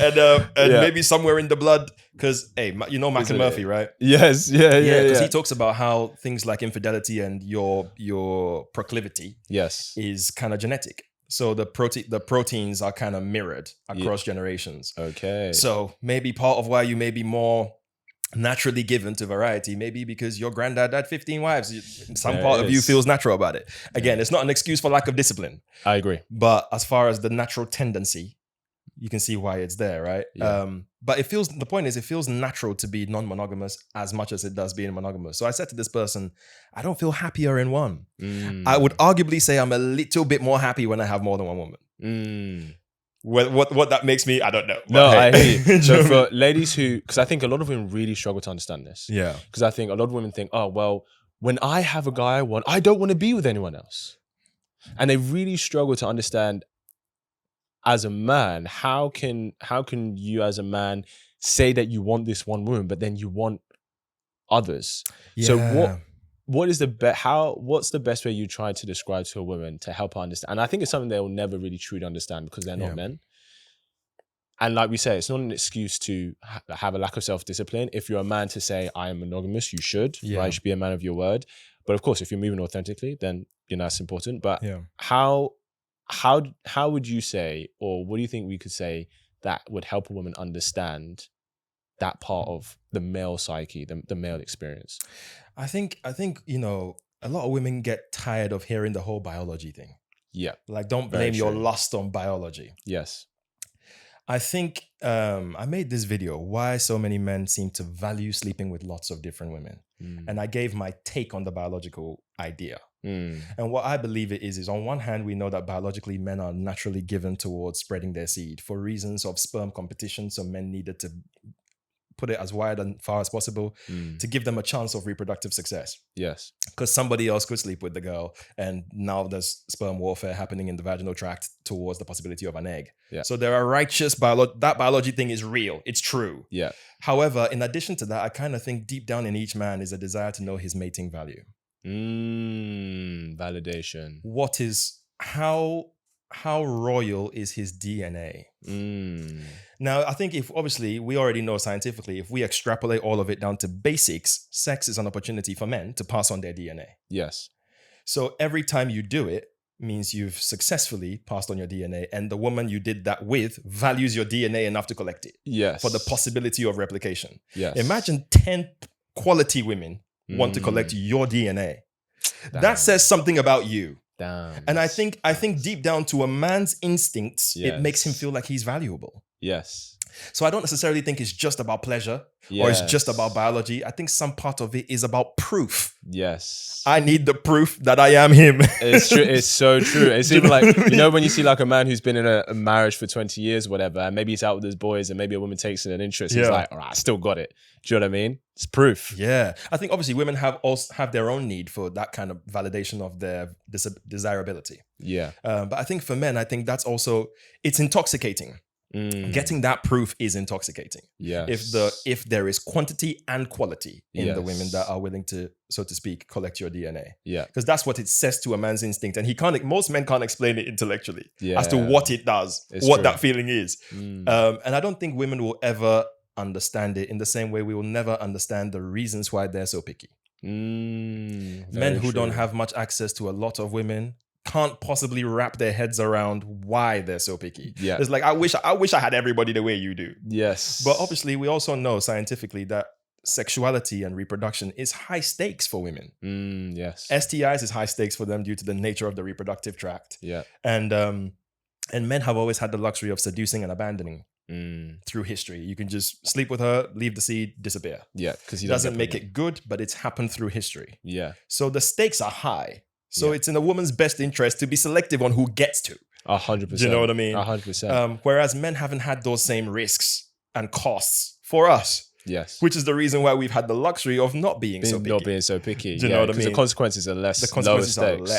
And maybe somewhere in the blood, because Mac and Murphy, right? Yes, yeah. Because he talks about how things like infidelity and your proclivity is kind of genetic. So the proteins are kind of mirrored across generations. Okay. So maybe part of why you may be more naturally given to variety, maybe because your granddad had 15 wives. Some part of you feels natural about it. Again, it's not an excuse for lack of discipline. I agree. But as far as the natural tendency, you can see why it's there, right? Yeah. But the point is, it feels natural to be non-monogamous as much as it does being monogamous. So I said to this person, I don't feel happier in one. I would arguably say I'm a little bit more happy when I have more than one woman. What that makes me, I don't know. No, hey. I hear you. So for ladies who, because I think a lot of women really struggle to understand this. Yeah. Because I think a lot of women think, oh, well, when I have a guy I want, I don't want to be with anyone else. And they really struggle to understand, as a man, how can you as a man say that you want this one woman, but then you want others? Yeah. So what's the best way you try to describe to a woman to help her understand? And I think it's something they'll never really truly understand because they're not men. And like we say, it's not an excuse to have a lack of self-discipline. If you're a man to say, I am monogamous, you should, right? You should be a man of your word. But of course, if you're moving authentically, then, that's important. But how would you say, or what do you think we could say that would help a woman understand that part of the male psyche, the male experience? I think, a lot of women get tired of hearing the whole biology thing. Yeah. Like, don't blame your lust on biology. Yes. I think I made this video, why so many men seem to value sleeping with lots of different women. And I gave my take on the biological idea. And what I believe it is on one hand, we know that biologically men are naturally given towards spreading their seed for reasons of sperm competition. So men needed to put it as wide and far as possible to give them a chance of reproductive success. Yes. Because somebody else could sleep with the girl, and now there's sperm warfare happening in the vaginal tract towards the possibility of an egg. Yeah. So there are righteous that biology thing is real. It's true. Yeah. However, in addition to that, I kind of think deep down in each man is a desire to know his mating value. Validation. What is how royal is his DNA? Now, I think if obviously we already know scientifically, if we extrapolate all of it down to basics, sex is an opportunity for men to pass on their DNA. Yes. So every time you do it means you've successfully passed on your DNA, and the woman you did that with values your DNA enough to collect it. Yes. For the possibility of replication. Yes. Imagine 10 quality women want to collect your DNA. Damn. That says something about you. Damn. And I think deep down to a man's instincts, it makes him feel like he's valuable. Yes. So I don't necessarily think it's just about pleasure or it's just about biology. I think some part of it is about proof. Yes. I need the proof that I am him. It's true. It's so true. It's even like, when you see like a man who's been in a marriage for 20 years, whatever, and maybe he's out with his boys and maybe a woman takes an interest. He's like, all right, I still got it. Do you know what I mean? It's proof. Yeah. I think obviously women have their own need for that kind of validation of their desirability. Yeah. But I think for men, I think that's also, it's intoxicating. Getting that proof is intoxicating. Yeah. If there is quantity and quality in the women that are willing to, so to speak, collect your DNA. Yeah. Because that's what it says to a man's instinct. And most men can't explain it intellectually as to what it does, that feeling is. And I don't think women will ever understand it in the same way we will never understand the reasons why they're so picky. Men who don't have much access to a lot of women can't possibly wrap their heads around why they're so picky. Yeah. It's like, I wish I had everybody the way you do. Yes. But obviously we also know scientifically that sexuality and reproduction is high stakes for women. Yes. STIs is high stakes for them due to the nature of the reproductive tract. Yeah. And men have always had the luxury of seducing and abandoning through history. You can just sleep with her, leave the seed, disappear. Yeah. Because he doesn't make it good, but it's happened through history. Yeah. So the stakes are high. So it's in a woman's best interest to be selective on who gets to. 100%. Do you know what I mean? 100%. Whereas men haven't had those same risks and costs for us. Yes. Which is the reason why we've had the luxury of not being so picky. Not being so picky. Do you know what I mean? The consequences are less. The consequences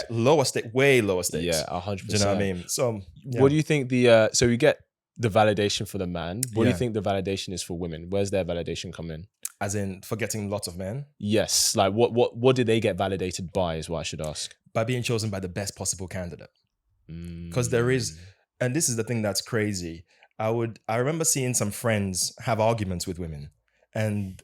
lower stakes. Way lower stakes. Yeah, 100%. Do you know what I mean? So, what do you think so we get the validation for the man. What do you think the validation is for women? Where's their validation come in? As in for getting lots of men? Yes. Like what did they get validated by is what I should ask. By being chosen by the best possible candidate. Because there is, and this is the thing that's crazy. I remember seeing some friends have arguments with women and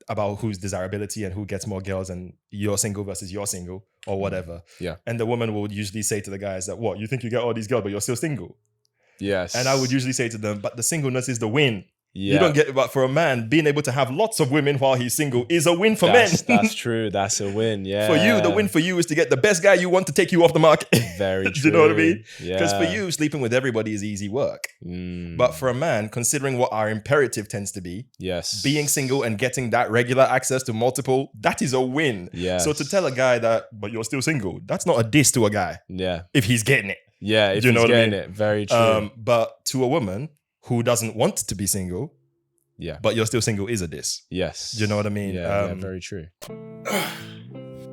about whose desirability and who gets more girls and you're single versus you're single or whatever. Yeah. And the woman will usually say to the guys that, what, you think you get all these girls, but you're still single? Yes. And I would usually say to them, but the singleness is the win. You don't get, but for a man, being able to have lots of women while he's single is a win for men. That's true. That's a win. Yeah. For you, the win for you is to get the best guy you want to take you off the market. Very true. Do you know what I mean? Yeah. Because for you, sleeping with everybody is easy work. But for a man, considering what our imperative tends to be, yes, being single and getting that regular access to multiple, that is a win. Yes. So to tell a guy that, but you're still single, that's not a diss to a guy. Yeah. If he's getting it. Yeah, if Do you know he's what I getting mean? it. Very true. But to a woman who doesn't want to be single, yeah, but you're still single is a diss. Yes. Do you know what I mean? Yeah, very true.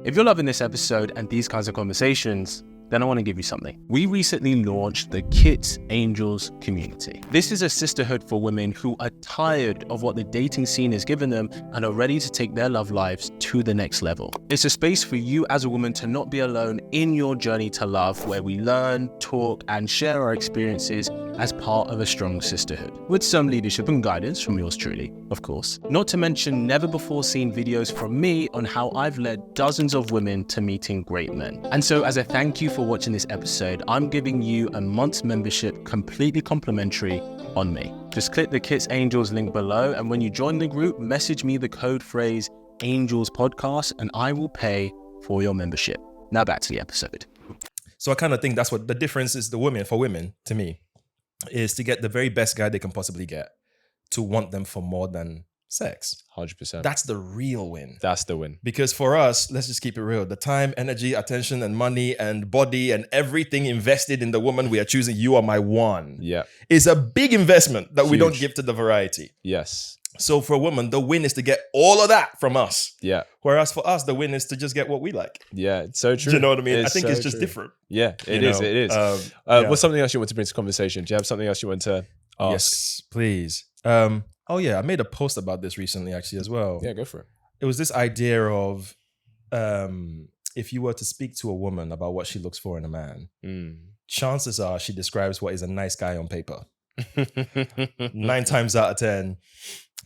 If you're loving this episode and these kinds of conversations, then I want to give you something. We recently launched the Kits Angels community. This is a sisterhood for women who are tired of what the dating scene has given them and are ready to take their love lives to the next level. It's a space for you as a woman to not be alone in your journey to love, where we learn, talk, and share our experiences as part of a strong sisterhood, with some leadership and guidance from yours truly, of course. Not to mention never before seen videos from me on how I've led dozens of women to meeting great men. And so as a thank you for watching this episode, I'm giving you a month's membership completely complimentary on me. Just click the Kits Angels link below, and when you join the group, message me the code phrase Angels Podcast and I will pay for your membership. Now back to the episode. So I kind of think that's what the difference is. For women, to me, is to get the very best guy they can possibly get, to want them for more than sex. 100%. That's the real win. That's the win. Because for us, let's just keep it real. The time, energy, attention, and money and body and everything invested in the woman we are choosing, you are my one, Yeah. is a big investment that we don't Huge. give to the variety. Yes. So for a woman, the win is to get all of that from us. Yeah. Whereas for us, the win is to just get what we like. Yeah. It's so true. Do you know what I mean? It's I think so it's just true. different. Yeah, it You is. know? It is. Yeah. What's something else you want to bring to conversation? Do you have something else you want to ask? Yes, please. Oh yeah, I made a post about this recently actually as well. Yeah, go for it. It was this idea of if you were to speak to a woman about what she looks for in a man, chances are she describes what is a nice guy on paper. 9 times out of 10,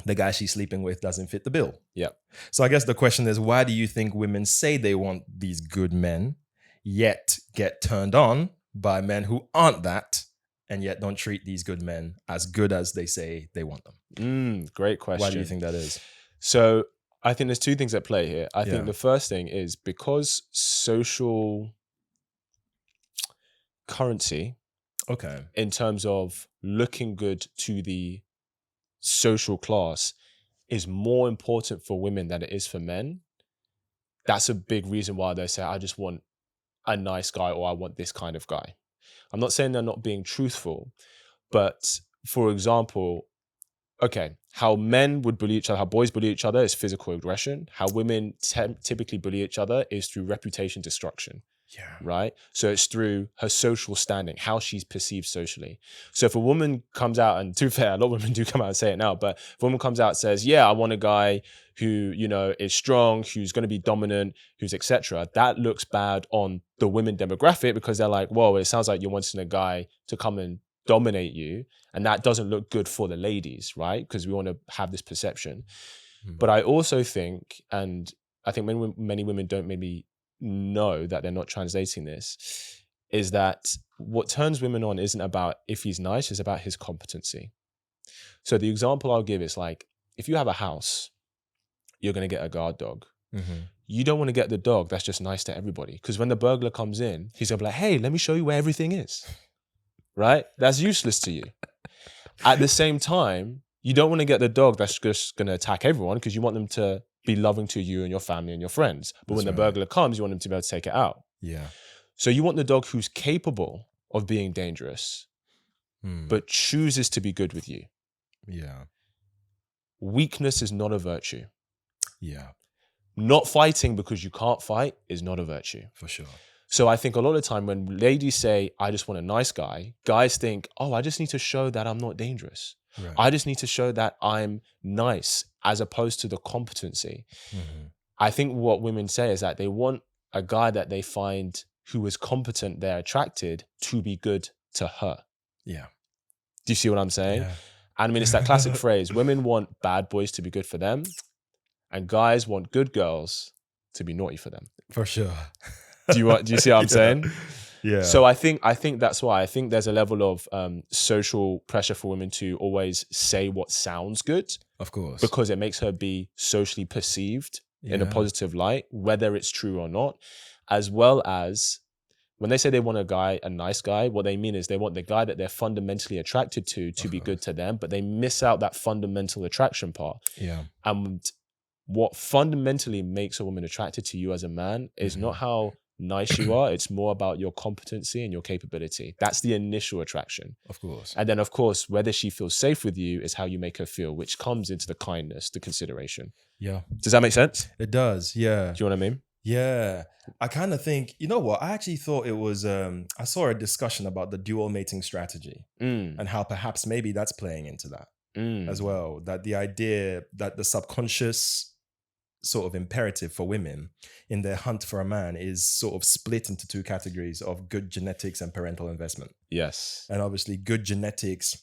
the guy she's sleeping with doesn't fit the bill. Yeah. So I guess the question is, why do you think women say they want these good men, yet get turned on by men who aren't that, and yet don't treat these good men as good as they say they want them? Great question. Why do you think that is? So I think there's two things at play here. I think Yeah. the first thing is because social currency, Okay. in terms of looking good to the social class, is more important for women than it is for men. That's a big reason why they say, I just want a nice guy, or I want this kind of guy. I'm not saying they're not being truthful, but for example, okay, how men would bully each other, how boys bully each other is physical aggression. How women typically bully each other is through reputation destruction. Yeah. Right? So it's through her social standing, how she's perceived socially. So if a woman comes out, and to be fair, a lot of women do come out and say it now, but if a woman comes out and says, yeah, I want a guy who, you know, is strong, who's going to be dominant, who's etc., that looks bad on the women demographic, because they're like, whoa, it sounds like you're wanting a guy to come and dominate you. And that doesn't look good for the ladies, right? Because we want to have this perception. But I also think, and I think many women don't maybe know that they're not translating this, is that what turns women on isn't about if he's nice, it's about his competency. So the example I'll give is like, if you have a house, you're going to get a guard dog. You don't want to get the dog that's just nice to everybody, because when the burglar comes in, he's going to be like, hey, let me show you where everything is. Right? That's useless to you. At the same time, you don't want to get the dog that's just going to attack everyone, because you want them to be loving to you and your family and your friends. But when the burglar comes, you want them to be able to take it out. Yeah. So you want the dog who's capable of being dangerous, but chooses to be good with you. Yeah. Weakness is not a virtue. Yeah. Not fighting because you can't fight is not a virtue. For sure. So I think a lot of the time when ladies say, I just want a nice guy, guys think, oh, I just need to show that I'm not dangerous. Right. I just need to show that I'm nice, as opposed to the competency. I think what women say is that they want a guy that they find who is competent, they're attracted to be good to her. Yeah. Do you see what I'm saying? Yeah. And I mean, it's that classic phrase, women want bad boys to be good for them, and guys want good girls to be naughty for them. For sure. Do you see what I'm saying? Yeah. So I think that's why I think there's a level of social pressure for women to always say what sounds good, Of course. because it makes her be socially perceived in a positive light, whether it's true or not, as well as when they say they want a nice guy, what they mean is they want the guy that they're fundamentally attracted to be good to them, but they miss out that fundamental attraction part. Yeah. And what fundamentally makes a woman attracted to you as a man is not how nice you are. It's more about your competency and your capability. That's the initial attraction. Of course. And then, of course, whether she feels safe with you is how you make her feel, which comes into the kindness, the consideration. Yeah. Does that make sense? It does. Yeah. Do you know what I mean? Yeah. I kind of think, you know what? I actually thought it was, I saw a discussion about the dual mating strategy and how perhaps maybe that's playing into that as well. That the idea that the subconscious sort of imperative for women in their hunt for a man is sort of split into two categories of good genetics and parental investment. Yes. And obviously good genetics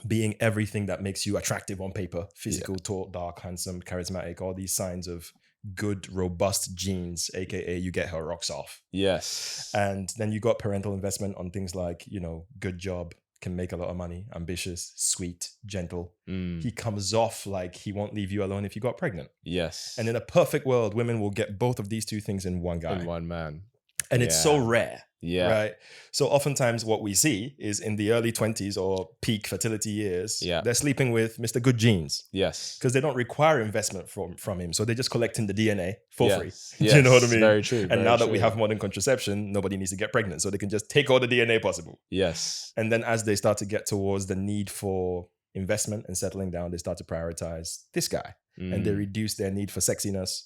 being everything that makes you attractive on paper, physical, tall, dark, handsome, charismatic, all these signs of good, robust genes, aka you get her rocks off. Yes. And then you got parental investment on things like, you know, good job, can make a lot of money, ambitious, sweet, gentle. He comes off like he won't leave you alone if you got pregnant. Yes. And in a perfect world, women will get both of these two things in one guy. In one man. And it's so rare. Yeah. Right. So oftentimes what we see is in the early 20s or peak fertility years, they're sleeping with Mr. Good Genes. Yes. Because they don't require investment from him. So they're just collecting the DNA for free. Yes. You know what I mean? Very true. And now that we have modern contraception, nobody needs to get pregnant. So they can just take all the DNA possible. Yes. And then as they start to get towards the need for investment and settling down, they start to prioritize this guy. And they reduce their need for sexiness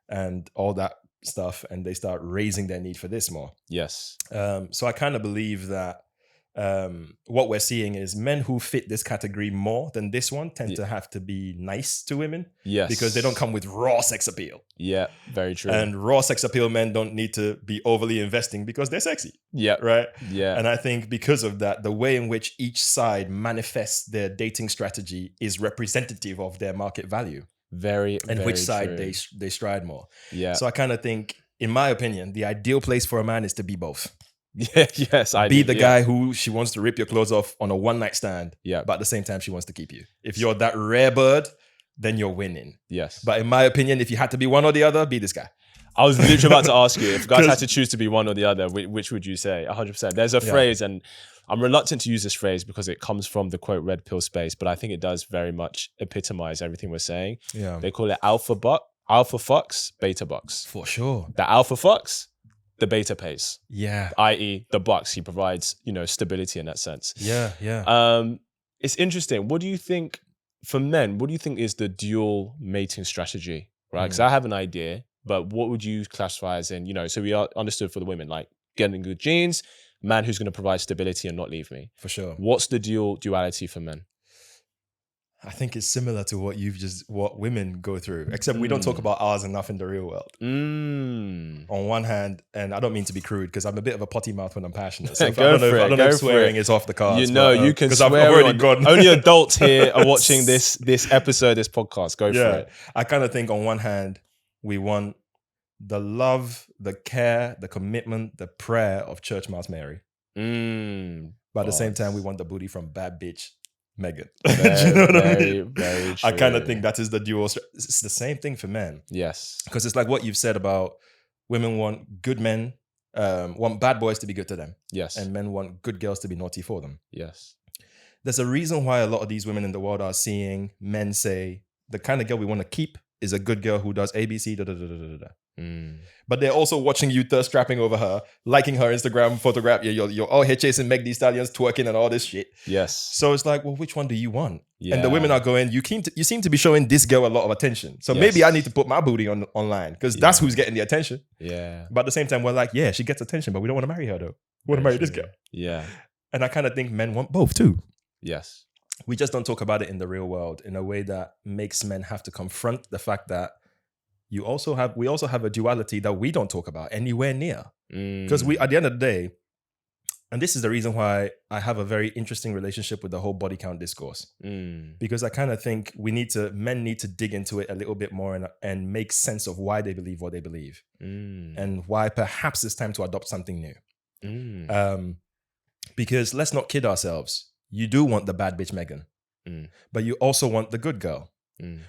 and all that stuff, and they start raising their need for this more. Yes. So I kind of believe that what we're seeing is men who fit this category more than this one tend to have to be nice to women. Yes. Because they don't come with raw sex appeal. Yeah, very true. And raw sex appeal men don't need to be overly investing because they're sexy. Yeah. Right? Yeah. And I think because of that, the way in which each side manifests their dating strategy is representative of their market value. And which side they stride more. Yeah. So I kind of think, in my opinion, the ideal place for a man is to be both. Yeah, yes, be the guy who she wants to rip your clothes off on a one night stand. Yeah. But at the same time, she wants to keep you. If you're that rare bird, then you're winning. Yes. But in my opinion, if you had to be one or the other, be this guy. I was literally about to ask you, if guys had to choose to be one or the other, which would you say? 100%. There's a phrase, and I'm reluctant to use this phrase because it comes from the quote red pill space, but I think it does very much epitomize everything we're saying. Yeah. They call it alpha fucks, beta bucks. For sure. The alpha fucks, the beta pays. Yeah. I.e. the bucks, he provides, stability in that sense. Yeah, yeah. It's interesting. What do you think, for men, what do you think is the dual mating strategy? Right? Because I have an idea, but what would you classify as in, so we are understood for the women, like getting good genes, man who's going to provide stability and not leave me. For sure. What's the duality for men? I think it's similar to what women go through, except we don't talk about ours enough in the real world. On one hand, and I don't mean to be crude because I'm a bit of a potty mouth when I'm passionate. So I don't know if swearing is off the cards. You can swear. I've already gone. Only adults here are watching this episode, this podcast. Go for it. I kind of think on one hand, we want the love, the care, the commitment, the prayer of Church Mouse Mary. But at the same time, we want the booty from bad bitch Megan. Very, you know what I mean? Very true. I kind of think that is the dual. It's the same thing for men. Yes. Because it's like what you've said about women want good men, want bad boys to be good to them. Yes. And men want good girls to be naughty for them. Yes. There's a reason why a lot of these women in the world are seeing men say, the kind of girl we want to keep is a good girl who does ABC, da da da da da da. But they're also watching you thirst trapping over her, liking her Instagram photograph. You're all here chasing Meg Thee Stallions, twerking and all this shit. Yes. So it's like, well, which one do you want? Yeah. And the women are going, you seem to be showing this girl a lot of attention. So maybe I need to put my booty online because that's who's getting the attention. Yeah. But at the same time, we're like, yeah, she gets attention, but we don't want to marry her though. We want to marry this girl. Yeah. And I kind of think men want both too. Yes. We just don't talk about it in the real world in a way that makes men have to confront the fact that we also have a duality that we don't talk about anywhere near. Because at the end of the day, and this is the reason why I have a very interesting relationship with the whole body count discourse. Because I kind of think men need to dig into it a little bit more and make sense of why they believe what they believe. And why perhaps it's time to adopt something new. Because let's not kid ourselves. You do want the bad bitch Megan, but you also want the good girl,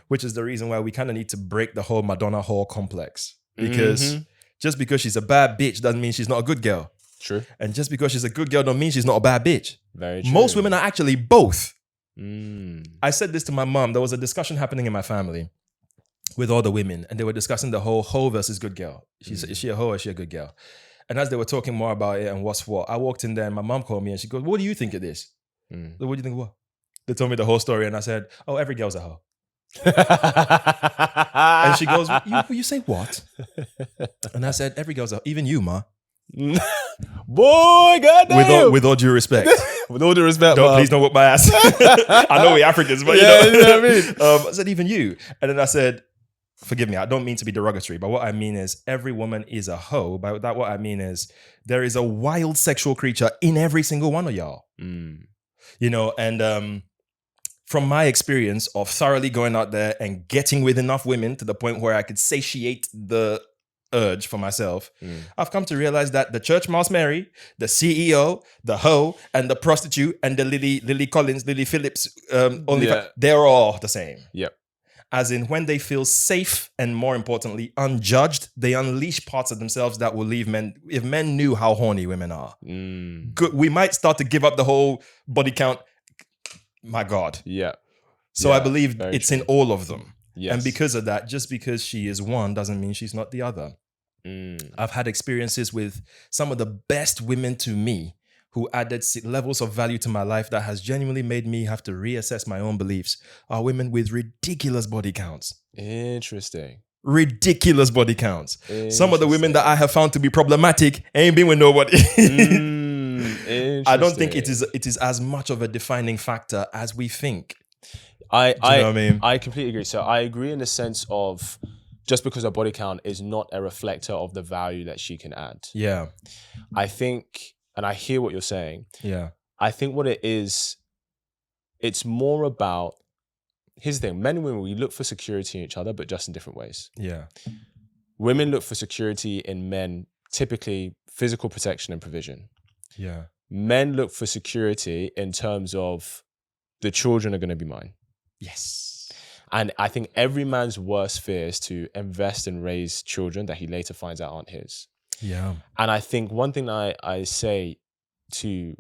which is the reason why we kind of need to break the whole Madonna whore complex. Because just because she's a bad bitch doesn't mean she's not a good girl. True. And just because she's a good girl don't mean she's not a bad bitch. Very true. Most women are actually both. I said this to my mom. There was a discussion happening in my family with all the women, and they were discussing the whole hoe versus good girl. Is she a hoe or is she a good girl? And as they were talking more about it and what's what, I walked in there and my mom called me and she goes, what do you think of this? So what do you think of what? They told me the whole story and I said, oh, every girl's a hoe. And she goes, you say what? And I said, every girl's a hoe. Even you, ma. Boy, goddamn. With all due respect. With all due respect, please don't whoop my ass. I know we're Africans, but you know what I mean? I said, even you. And then I said, forgive me, I don't mean to be derogatory, but what I mean is every woman is a hoe. By that, what I mean is there is a wild sexual creature in every single one of y'all. You know, and from my experience of thoroughly going out there and getting with enough women to the point where I could satiate the urge for myself, I've come to realize that the church mouse Mary, the CEO, the hoe, and the prostitute, and the Lily Collins, Lily Phillips, they're all the same. Yep. As in, when they feel safe and, more importantly, unjudged, they unleash parts of themselves that will leave men. If men knew how horny women are, we might start to give up the whole body count. My God. Yeah. So I believe it's in all of them. Yes. And because of that, just because she is one doesn't mean she's not the other. I've had experiences with some of the best women to me who added levels of value to my life that has genuinely made me have to reassess my own beliefs, are women with ridiculous body counts. Interesting. Ridiculous body counts. Some of the women that I have found to be problematic ain't been with nobody. I don't think it is as much of a defining factor as we think. I know what I mean? I completely agree. So I agree in the sense of just because her body count is not a reflector of the value that she can add. Yeah. I think, and I hear what you're saying. Yeah. I think what it is, it's more about, here's the thing, men and women, we look for security in each other, but just in different ways. Yeah. Women look for security in men, typically physical protection and provision. Yeah. Men look for security in terms of the children are going to be mine. Yes. And I think every man's worst fear is to invest and raise children that he later finds out aren't his. Yeah. And I think one thing I say to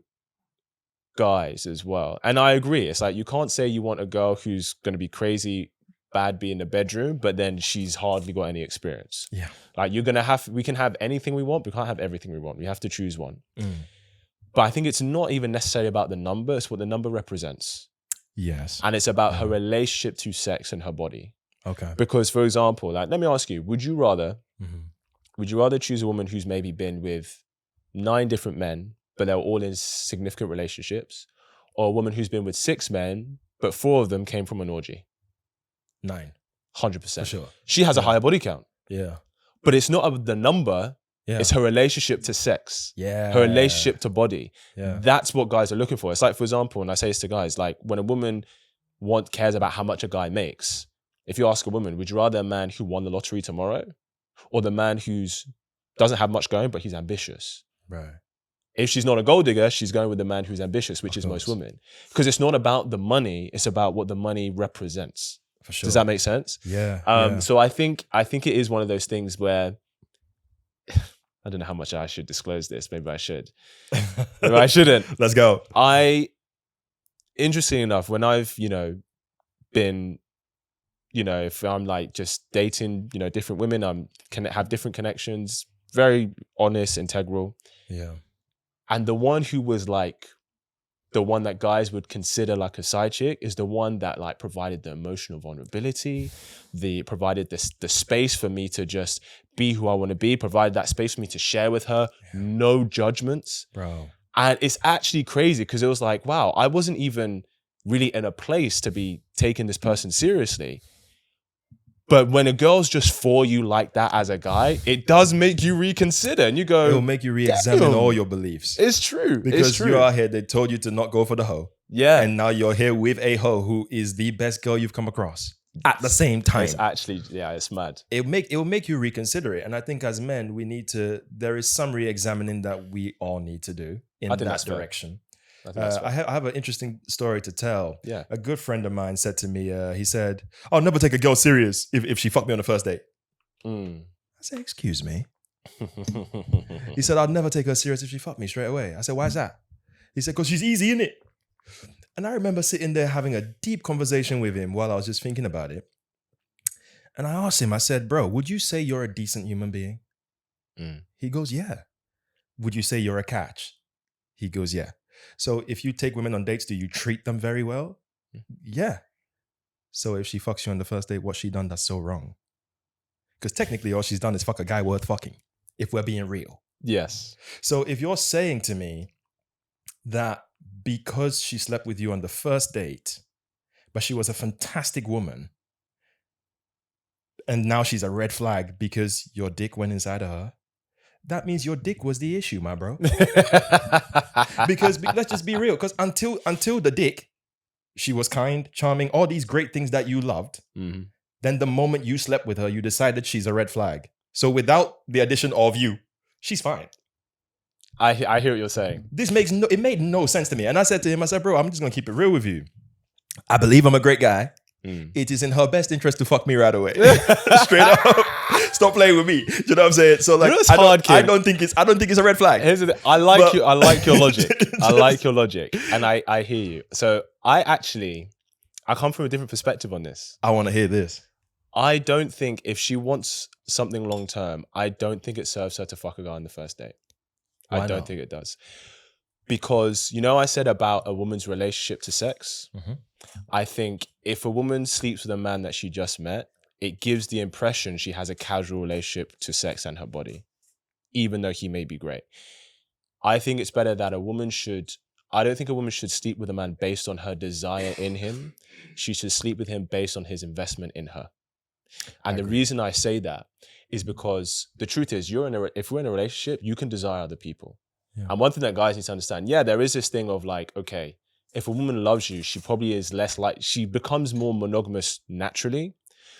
guys as well, and I agree, it's like you can't say you want a girl who's going to be crazy, bad, be in the bedroom, but then she's hardly got any experience. Yeah. Like we can have anything we want, we can't have everything we want. We have to choose one. But I think it's not even necessarily about the number, it's what the number represents. Yes. And it's about her relationship to sex and her body. Okay. Because, for example, like, let me ask you, would you rather choose a woman who's maybe been with 9 different men, but they're all in significant relationships, or a woman who's been with 6 men, but 4 of them came from an orgy? 9. 100%. For sure. She has a higher body count. Yeah. But it's not the number. Yeah. It's her relationship to sex. Yeah. Her relationship to body. Yeah. That's what guys are looking for. It's like, for example, and I say this to guys, like when a woman cares about how much a guy makes, if you ask a woman, would you rather a man who won the lottery tomorrow or the man who's doesn't have much going, but he's ambitious? Right. If she's not a gold digger, she's going with the man who's ambitious, which is most women. Because it's not about the money, it's about what the money represents. For sure. Does that make sense? Yeah. So I think it is one of those things where I don't know how much I should disclose this. Maybe I should. Maybe I shouldn't. Let's go. Interesting enough, when I've, been, if I'm like just dating, different women, can have different connections, very honest, integral. Yeah. And the one who was like, the one that guys would consider like a side chick is the one that like provided the emotional vulnerability, provided the space for me to just be who I want to be, provided that space for me to share with her, no judgments. Bro. And it's actually crazy because it was like, wow, I wasn't even really in a place to be taking this person seriously. But when a girl's just for you like that as a guy, it does make you reconsider. And you go, it'll make you re-examine all your beliefs. It's true. Because you are here, they told you to not go for the hoe. Yeah. And now you're here with a hoe who is the best girl you've come across. at the same time. It's actually, it's mad. It will make you reconsider it. And I think as men, there is some re-examining that we all need to do in that direction. I have an interesting story to tell. Yeah. A good friend of mine said to me, he said, I'll never take a girl serious if she fucked me on the first date. I said, excuse me. He said, I'd never take her serious if she fucked me straight away. I said, why is that? He said, because she's easy, innit? And I remember sitting there having a deep conversation with him while I was just thinking about it. And I asked him, I said, bro, would you say you're a decent human being? He goes, yeah. Would you say you're a catch? He goes, yeah. So if you take women on dates, do you treat them very well? Yeah. So if she fucks you on the first date, what's she done that's so wrong? Because technically all she's done is fuck a guy worth fucking, if we're being real. Yes. So if you're saying to me that because she slept with you on the first date, but she was a fantastic woman, and now she's a red flag because your dick went inside of her, that means your dick was the issue, my bro. Because let's just be real, because until the dick, she was kind, charming, all these great things that you loved. Then the moment you slept with her, you decided she's a red flag. So without the addition of you, she's fine. I hear what you're saying. It made no sense to me. And I said to him, I said, bro, I'm just going to keep it real with you. I believe I'm a great guy. It is in her best interest to fuck me right away. Straight up. Stop playing with me. You know what I'm saying? So like, I don't think it's a red flag. Here's the thing. I like your logic. I like your logic. And I hear you. So I come from a different perspective on this. I want to hear this. I don't think if she wants something long term, I don't think it serves her to fuck a guy on the first date. I don't think it does. Because, I said about a woman's relationship to sex. I think if a woman sleeps with a man that she just met, it gives the impression she has a casual relationship to sex and her body, even though he may be great. I think it's better that I don't think a woman should sleep with a man based on her desire in him. She should sleep with him based on his investment in her. And the reason I say that is because the truth is, if we're in a relationship, you can desire other people. Yeah. And one thing that guys need to understand, there is this thing of like, okay, if a woman loves you, she probably is she becomes more monogamous naturally.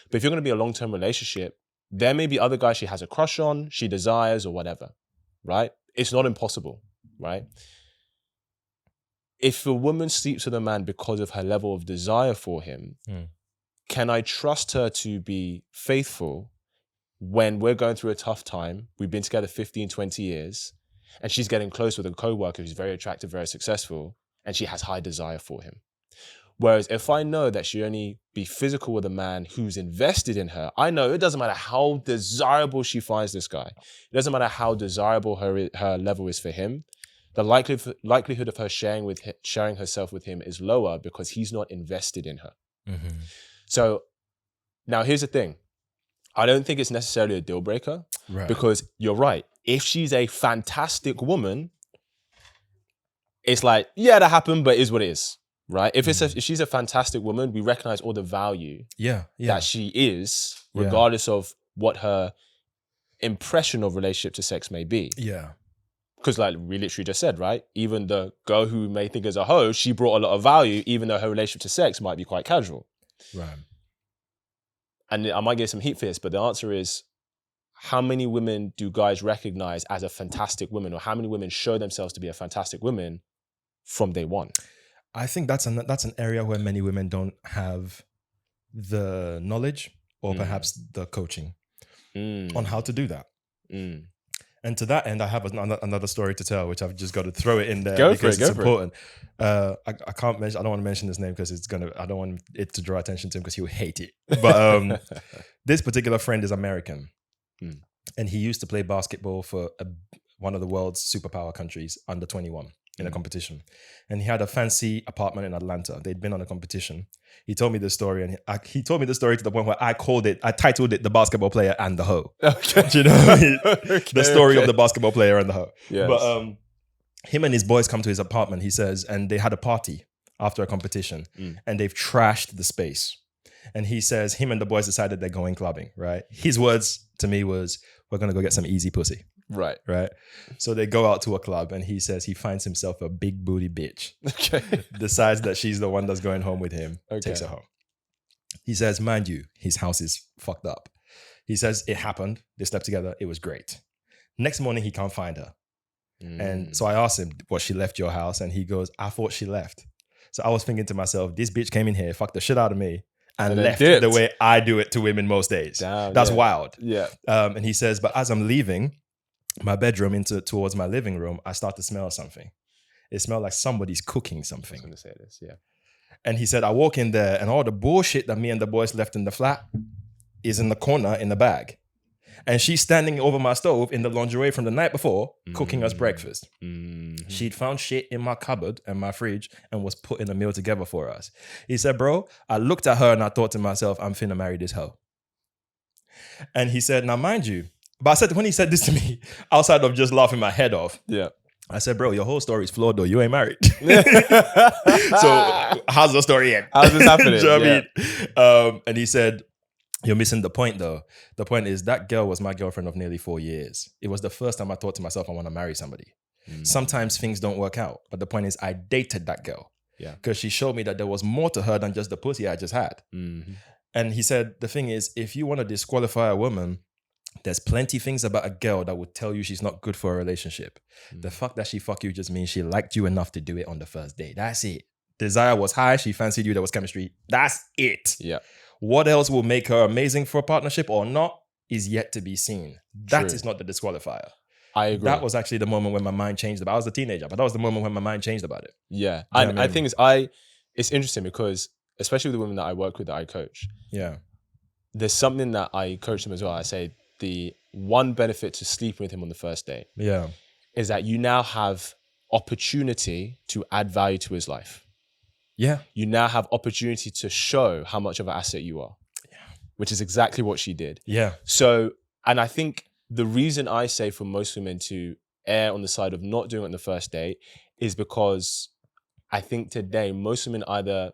But if you're going to be a long-term relationship, there may be other guys she has a crush on, she desires or whatever, right? It's not impossible, right? If a woman sleeps with a man because of her level of desire for him, can I trust her to be faithful when we're going through a tough time? We've been together 15, 20 years, and she's getting close with a coworker who's very attractive, very successful, and she has high desire for him. Whereas if I know that she only be physical with a man who's invested in her, I know it doesn't matter how desirable she finds this guy. It doesn't matter how desirable her level is for him. The likelihood of her sharing herself with him is lower because he's not invested in her. So now here's the thing. I don't think it's necessarily a deal breaker, because you're right. If she's a fantastic woman, it's like, that happened, but it is what it is, right? If she's a fantastic woman, we recognize all the value that she is, regardless of what her impression of relationship to sex may be. Yeah. Because like we literally just said, right? Even the girl who may think is a hoe, she brought a lot of value, even though her relationship to sex might be quite casual. Right. And I might get some heat for this, but the answer is, how many women do guys recognize as a fantastic woman, or how many women show themselves to be a fantastic woman from day one? I think that's an area where many women don't have the knowledge or perhaps the coaching on how to do that. And to that end, I have another story to tell, which I've just got to throw it in there because it's important. I can't mention. I don't want to mention his name because I don't want it to draw attention to him because he'll hate it. But this particular friend is American, and he used to play basketball for one of the world's superpower countries, under 21, in a competition. And he had a fancy apartment in Atlanta. They'd been on a competition. He told me this story, and he told me the story to the point where I titled it "The Basketball Player and the Hoe." Okay. Do you know what I mean? The story of the basketball player and the hoe. Yes. But him and his boys come to his apartment, he says, and they had a party after a competition, and they've trashed the space. And he says him and the boys decided they're going clubbing, right? His words to me was, "We're going to go get some easy pussy." Right. So they go out to a club, and he says he finds himself a big booty bitch. Okay. Decides that she's the one that's going home with him. Okay. Takes her home. He says, mind you, his house is fucked up. He says it happened. They slept together. It was great. Next morning, he can't find her. And so I asked him, what, she left your house? And he goes, I thought she left. So I was thinking to myself, this bitch came in here, fucked the shit out of me, and left dipped. the way I do it to women most days. Damn, That's yeah. wild. Yeah. And he says, but as I'm leaving my bedroom towards my living room, I start to smell something. It smelled like somebody's cooking I was something. going to say this, yeah. And he said, I walk in there and all the bullshit that me and the boys left in the flat is in the corner in the bag. And she's standing over my stove in the lingerie from the night before, cooking us breakfast. Mm-hmm. She'd found shit in my cupboard and my fridge and was putting a meal together for us. He said, bro, I looked at her and I thought to myself, I'm finna marry this hoe. And he said, now mind you, but I said, when he said this to me, outside of just laughing my head off, Yeah. I said, bro, your whole story is flawed though. You ain't married. So how's the story end? How's this happening? Do you know what I mean? And he said, you're missing the point though. The point is that girl was my girlfriend of nearly 4 years. It was the first time I thought to myself, I want to marry somebody. Sometimes things don't work out. But the point is I dated that girl. Yeah. Because she showed me that there was more to her than just the pussy I just had. Mm-hmm. And he said, the thing is, if you want to disqualify a woman, there's plenty things about a girl that would tell you she's not good for a relationship. The fact that she fuck you just means she liked you enough to do it on the first day. That's it. Desire was high. She fancied you. There was chemistry. That's it. Yeah. What else will make her amazing for a partnership or not is yet to be seen. That True. is not the disqualifier. I agree. That was actually the moment when my mind changed about it. I was a teenager, but that was the moment when my mind changed about it. Yeah. You know And what I I think it's interesting because, especially with the women that I work with, that I coach, Yeah. there's something that I coach them as well. I say the one benefit to sleeping with him on the first date Yeah. is that you now have opportunity to add value to his life. Yeah. You now have opportunity to show how much of an asset you are, which is exactly what she did. Yeah. So, and I think the reason I say for most women to err on the side of not doing it on the first date is because I think today most women either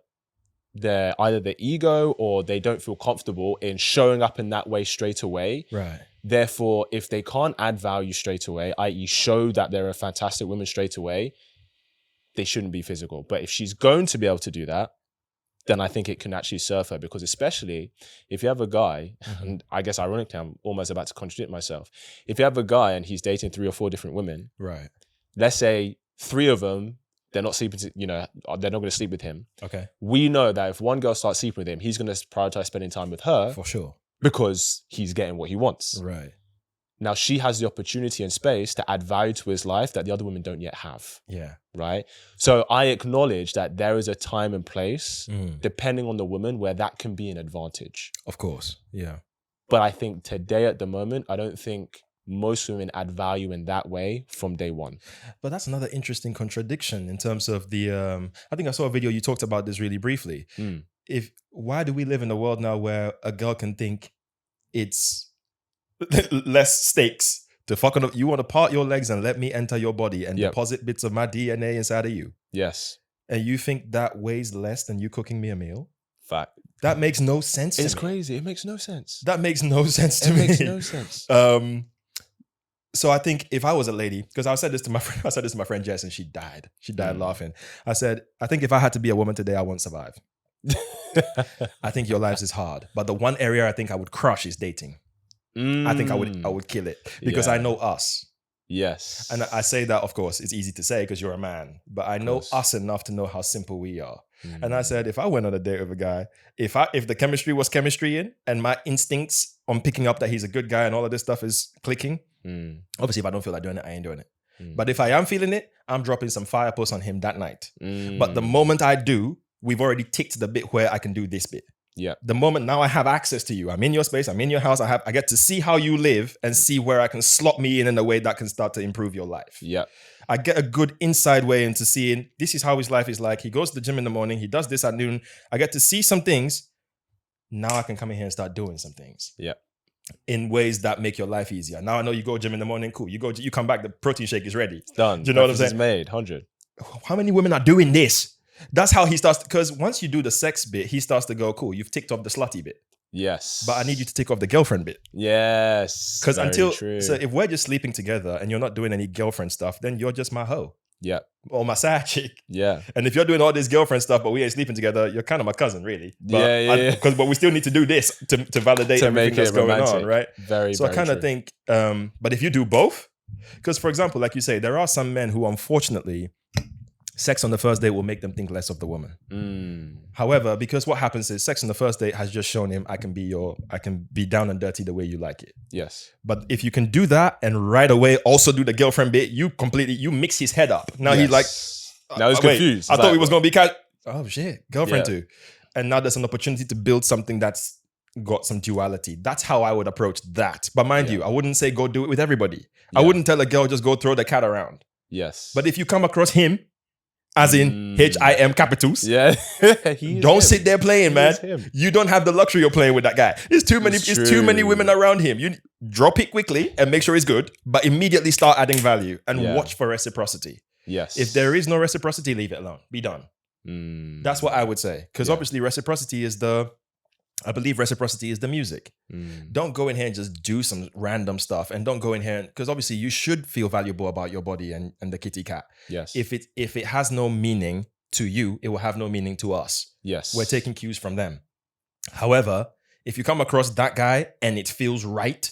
the ego or they don't feel comfortable in showing up in that way straight away. Right. Therefore, if they can't add value straight away, i.e. show that they're a fantastic woman straight away, they shouldn't be physical. But if she's going to be able to do that, then I think it can actually serve her, because especially if you have a guy, and I guess ironically, I'm almost about to contradict myself. If you have a guy and he's dating 3 or 4 different women, Right. let's say 3 of them, they're not sleeping, they're not going to sleep with him. Okay. We know that if one girl starts sleeping with him, he's going to prioritize spending time with her For sure. because he's getting what he wants. Right. Now she has the opportunity and space to add value to his life that the other women don't yet have. Yeah. Right? So I acknowledge that there is a time and place, depending on the woman, where that can be an advantage. Of course. Yeah. But I think today at the moment, I don't think most women add value in that way from day one. But that's another interesting contradiction in terms of the, I think I saw a video, you talked about this really briefly. Why do we live in a world now where a girl can think it's less stakes to fuck on, you want to part your legs and let me enter your body and deposit bits of my DNA inside of you? Yes. And you think that weighs less than you cooking me a meal? Fact. That makes no sense to me. It's crazy. It makes no sense. That makes no sense to me. It makes no sense. So I think if I was a lady, because I said this to my friend Jess, and she died. She died laughing. I said, I think if I had to be a woman today, I won't survive. I think your lives is hard. But the one area I think I would crush is dating. I think I would kill it because I know us. Yes. And I say that, of course, it's easy to say because you're a man, but I know us enough to know how simple we are. And I said, if I went on a date with a guy, if the chemistry was chemistry in and my instincts on picking up that he's a good guy and all of this stuff is clicking, obviously if I don't feel like doing it, I ain't doing it. But if I am feeling it, I'm dropping some fire posts on him that night. But the moment I do, we've already ticked the bit where I can do this bit. Yeah. The moment now I have access to you, I'm in your space, I'm in your house, I get to see how you live and see where I can slot me in a way that can start to improve your life. Yeah. I get a good inside way into seeing this is how his life is like. He goes to the gym in the morning, he does this at noon. I get to see some things. Now I can come in here and start doing some things. Yeah. In ways that make your life easier. Now I know you go gym in the morning, cool. You come back, the protein shake is ready. It's done. Do you know what I'm Breakfast saying? is made, 100. How many women are doing this? That's how he starts, because once you do the sex bit, he starts to go, cool, you've ticked off the slutty bit. Yes. But I need you to tick off the girlfriend bit. Yes. Because so if we're just sleeping together and you're not doing any girlfriend stuff, then you're just my hoe. Yeah. or my side chick. Yeah. And if you're doing all this girlfriend stuff, but we ain't sleeping together, you're kind of my cousin, really. But Yeah. But we still need to do this to validate To everything make that's it going romantic. on, right? Very, So I very kind of true. think, but if you do both, because for example, like you say, there are some men who unfortunately, sex on the first date will make them think less of the woman. However, because what happens is sex on the first date has just shown him I can be down and dirty the way you like it. Yes. But if you can do that and right away also do the girlfriend bit, you mix his head up. Now he's like, now he's wait, confused. I It's thought like, we was gonna be oh shit, girlfriend Yeah. too. And now there's an opportunity to build something that's got some duality. That's how I would approach that. But mind you, I wouldn't say go do it with everybody. I wouldn't tell a girl just go throw the cat around. Yes. But if you come across him, as in HIM capitals, yeah, don't sit there playing, man. him. You don't have the luxury of playing with that guy. It's too many women around him. You drop it quickly and make sure it's good, but immediately start adding value and watch for reciprocity. Yes. If there is no reciprocity, leave it alone. Be done. That's what I would say. Because obviously reciprocity is I believe reciprocity is the music. Don't go in here and just do some random stuff, and don't go in here because obviously you should feel valuable about your body and the kitty cat. Yes. If it has no meaning to you, it will have no meaning to us. Yes. We're taking cues from them. However, if you come across that guy and it feels right,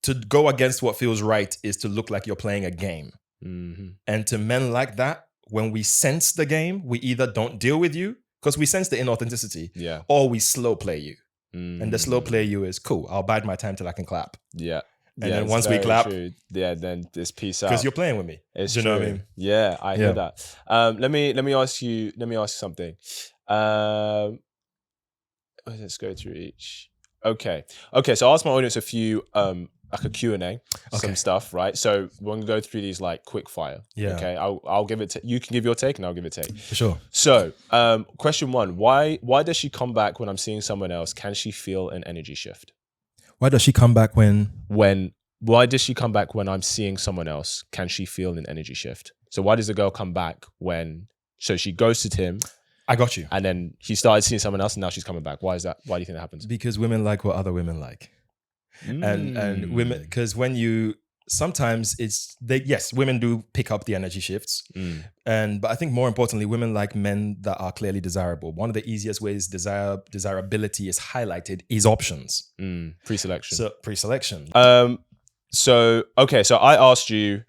to go against what feels right is to look like you're playing a game. And to men like that, when we sense the game, we either don't deal with you because we sense the inauthenticity, or we slow play you. And the slow play you is cool. I'll bide my time till I can clap. Yeah. And then once we clap, then this peace out. because you're playing with me. It's Do you true. know what I mean? Yeah, I hear that. Let me ask you something. Let's go through each. Okay. So I asked my audience a few like a Q&A, some stuff, right? So we're gonna go through these like quick fire. Yeah. Okay. I'll give it. You can give your take, and I'll give a take. For sure. So, question one: Why does she come back when I'm seeing someone else? Can she feel an energy shift? Why does she come back when? Why does she come back when I'm seeing someone else? Can she feel an energy shift? So why does the girl come back when? So she ghosted him. I got you. And then he started seeing someone else, and now she's coming back. Why is that? Why do you think that happens? Because women like what other women like. And women, because when you sometimes women do pick up the energy shifts, but I think more importantly, women like men that are clearly desirable. One of the easiest ways desirability is highlighted is options. Pre-selection. So pre-selection. So I asked you,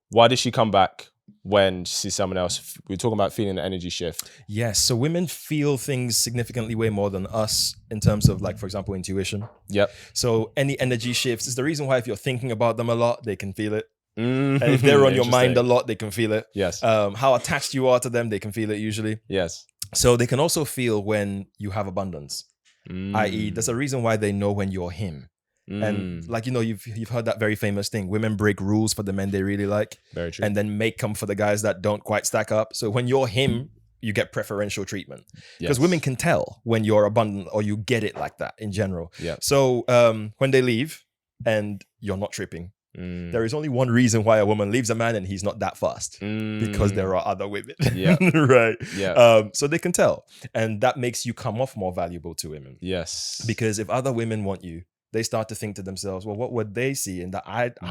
why did she come back when she sees someone else? We're talking about feeling the energy shift. Yes. So women feel things significantly way more than us in terms of, like, for example, intuition. Yep. So any energy shifts is the reason why if you're thinking about them a lot, they can feel it. And if they're on your mind a lot, they can feel it. Yes. How attached you are to them, they can feel it usually. Yes. So they can also feel when you have abundance, i.e. there's a reason why they know when you're him. And like, you've heard that very famous thing. Women break rules for the men they really like. Very true. And then make them for the guys that don't quite stack up. So when you're him, you get preferential treatment. Because women can tell when you're abundant or you get it like that in general. Yeah. So when they leave and you're not tripping, there is only one reason why a woman leaves a man and he's not that fast. Because there are other women. Yeah. Right. Yeah. So they can tell. And that makes you come off more valuable to women. Yes. Because if other women want you, they start to think to themselves, well, what would they see? And that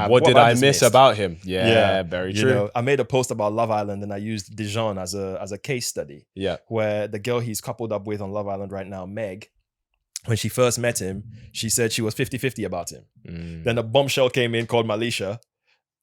what did I miss about him? Yeah, very true. I made a post about Love Island and I used Dijon as a case study. Yeah. Where the girl he's coupled up with on Love Island right now, Meg, when she first met him, she said she was 50-50 about him. Then a bombshell came in called Malisha,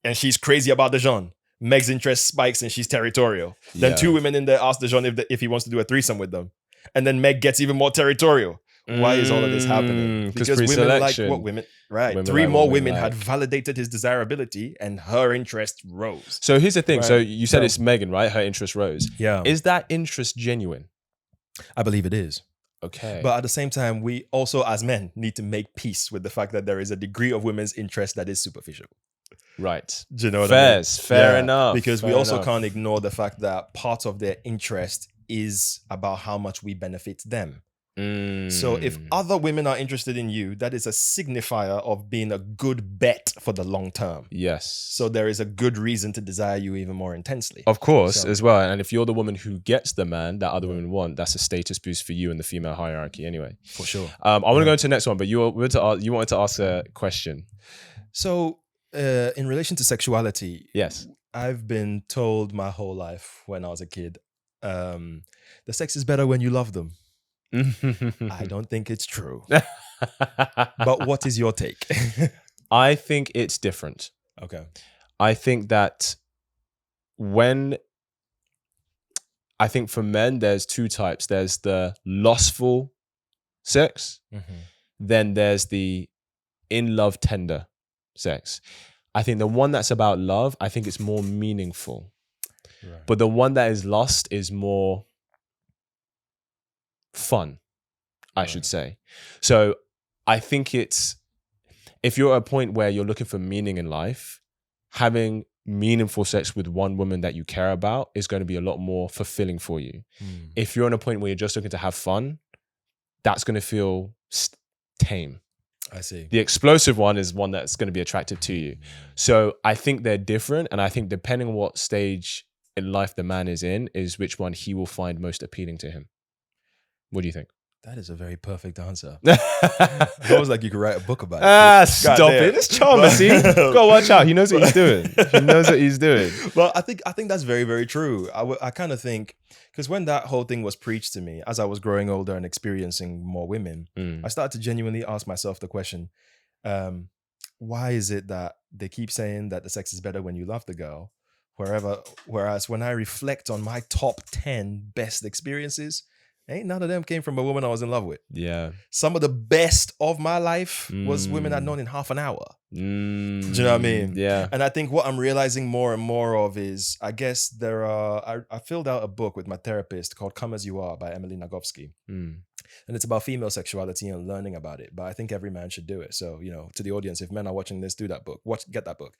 and she's crazy about Dijon. Meg's interest spikes and she's territorial. Then two women in there asked Dijon if he wants to do a threesome with them. And then Meg gets even more territorial. Why is all of this happening? Because women like what women, right? Women Three like more what women like. had validated his desirability and her interest rose. So here's the thing. Right. So you said it's Megan, right? Her interest rose. Yeah. Is that interest genuine? I believe it is. Okay. But at the same time, we also as men need to make peace with the fact that there is a degree of women's interest that is superficial. Right. Do you know what I mean? Fair enough. Because we fair also enough. can't ignore the fact that part of their interest is about how much we benefit them. So if other women are interested in you, that is a signifier of being a good bet for the long term. Yes. So there is a good reason to desire you even more intensely. Of course, as well. And if you're the woman who gets the man that other women want, that's a status boost for you in the female hierarchy anyway. For sure. I want to go into the next one, but you wanted to ask a question. So in relation to sexuality, yes, I've been told my whole life when I was a kid, the sex is better when you love them. I don't think it's true. But what is your take? I think it's different. Okay. I think that I think for men, there's two types. There's the lustful sex, then there's the in love tender sex. I think the one that's about love, I think it's more meaningful. Right. But the one that is lust is more fun, I should say. So I think if you're at a point where you're looking for meaning in life, having meaningful sex with one woman that you care about is going to be a lot more fulfilling for you. If you're on a point where you're just looking to have fun, that's going to feel tame. I see. The explosive one is one that's going to be attractive to you. So I think they're different. And I think depending on what stage in life the man is in is which one he will find most appealing to him. What do you think? That is a very perfect answer. It was like you could write a book about it. Stop it. It's Chalmers, see? Go watch out. He knows what he's doing. He knows what he's doing. Well, I think that's very, very true. I kind of think, because when that whole thing was preached to me, as I was growing older and experiencing more women, I started to genuinely ask myself the question, why is it that they keep saying that the sex is better when you love the girl, whereas when I reflect on my top 10 best experiences, ain't none of them came from a woman I was in love with. Yeah. Some of the best of my life was women I'd known in half an hour. Do you know what I mean? Yeah. And I think what I'm realizing more and more of is, I guess I filled out a book with my therapist called Come As You Are by Emily Nagoski. And it's about female sexuality and learning about it. But I think every man should do it. So, to the audience, if men are watching this, do that book. Get that book.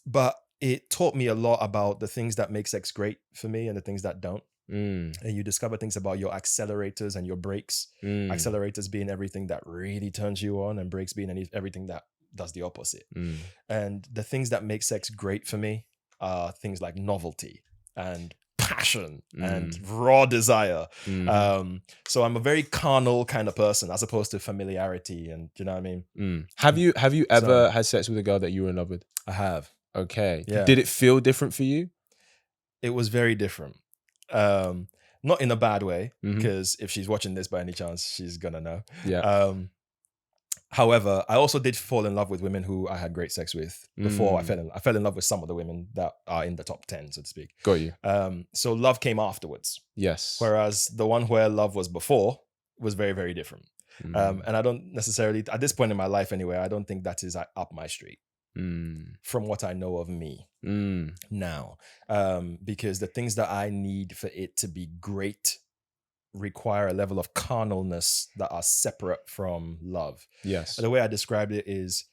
But it taught me a lot about the things that make sex great for me and the things that don't. And you discover things about your accelerators and your brakes. Accelerators being everything that really turns you on, and brakes being everything that does the opposite. And the things that make sex great for me are things like novelty and passion and raw desire. So I'm a very carnal kind of person as opposed to familiarity, and do you know what I mean? Have you ever had sex with a girl that you were in love with? I have. Okay. Yeah. Did it feel different for you? It was very different. Not in a bad way, because if she's watching this by any chance, she's gonna know. Yeah. However, I also did fall in love with women who I had great sex with before I fell in love with some of the women that are in the top 10, so to speak. Got you. So love came afterwards. Yes. Whereas the one where love was before was very, very different. And I don't necessarily, at this point in my life anyway, I don't think that is up my street. From what I know of me now, because the things that I need for it to be great require a level of carnalness that are separate from love. Yes. The way I described it is,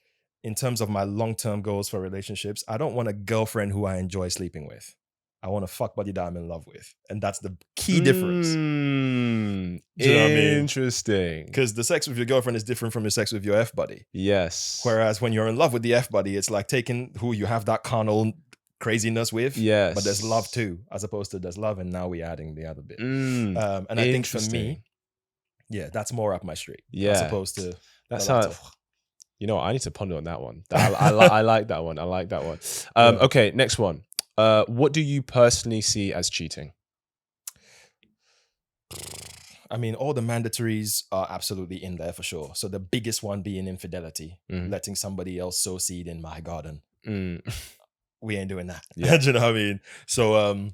in terms of my long-term goals for relationships, I don't want a girlfriend who I enjoy sleeping with. I want a fuck buddy that I'm in love with. And that's the key difference. Do you know what I mean? Interesting. Because the sex with your girlfriend is different from your sex with your F buddy. Yes. Whereas when you're in love with the F buddy, it's like taking who you have that carnal craziness with. Yes. But there's love too, as opposed to there's love and now we're adding the other bit. And I think for me, that's more up my street. Yeah. As opposed to... That's how... You know what? I need to ponder on that one. I like that one. I like that one. Okay, next one. What do you personally see as cheating? I mean, all the mandatories are absolutely in there for sure. So the biggest one being infidelity, letting somebody else sow seed in my garden. We ain't doing that. Yeah. Do you know what I mean? So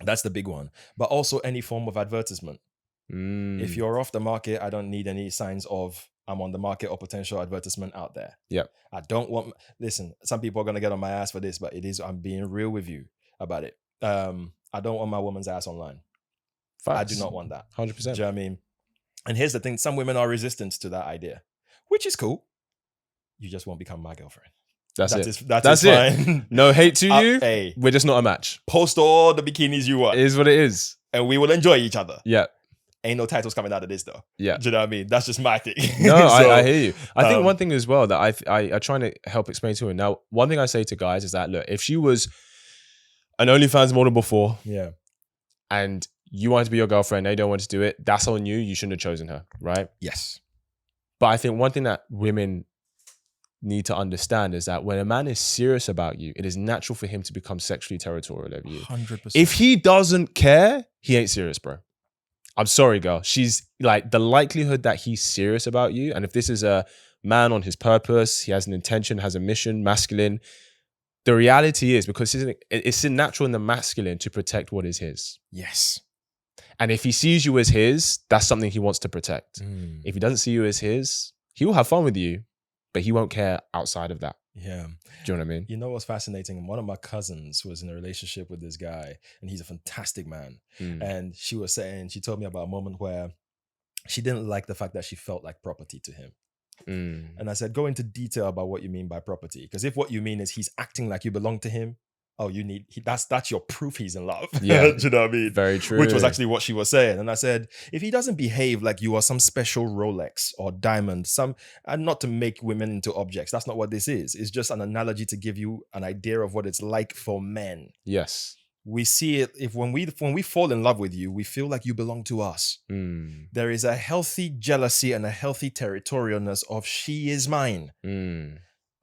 that's the big one. But also any form of advertisement. If you're off the market, I don't need any signs of I'm on the market or potential advertisement out there. Yeah. I don't want... Listen, some people are going to get on my ass for this, but I'm being real with you about it. I don't want my woman's ass online. Facts. I do not want that. 100%. Do you know what I mean? And here's the thing. Some women are resistant to that idea, which is cool. You just won't become my girlfriend. That's it. That's it. Fine. No hate to you. Hey, we're just not a match. Post all the bikinis you want. It is what it is. And we will enjoy each other. Yeah. Ain't no titles coming out of this though. Yeah. Do you know what I mean? That's just my thing. No, so, I hear you. I think one thing as well that I try to help explain to her. Now, one thing I say to guys is that, look, if she was an OnlyFans model before, yeah, and you wanted to be your girlfriend, they don't want to do it, that's on you. You shouldn't have chosen her, right? Yes. But I think one thing that women need to understand is that when a man is serious about you, it is natural for him to become sexually territorial over you. 100%. If he doesn't care, he ain't serious, bro. I'm sorry, girl. She's like, the likelihood that he's serious about you, and if this is a man on his purpose, he has an intention, has a mission, masculine. The reality is, because it's natural in the masculine to protect what is his. Yes. And if he sees you as his, that's something he wants to protect. If he doesn't see you as his, he will have fun with you, but he won't care outside of that. Yeah. Do you know what I mean? You know what's fascinating? One of my cousins was in a relationship with this guy, and he's a fantastic man. And she told me about a moment where she didn't like the fact that she felt like property to him. And I said, go into detail about what you mean by property. Because if what you mean is he's acting like you belong to him, that's your proof he's in love. Yeah. Do you know what I mean? Very true. Which was actually what she was saying. And I said, if he doesn't behave like you are some special Rolex or diamond, and not to make women into objects, that's not what this is. It's just an analogy to give you an idea of what it's like for men. Yes. We see it when we fall in love with you, we feel like you belong to us. There is a healthy jealousy and a healthy territorialness of she is mine.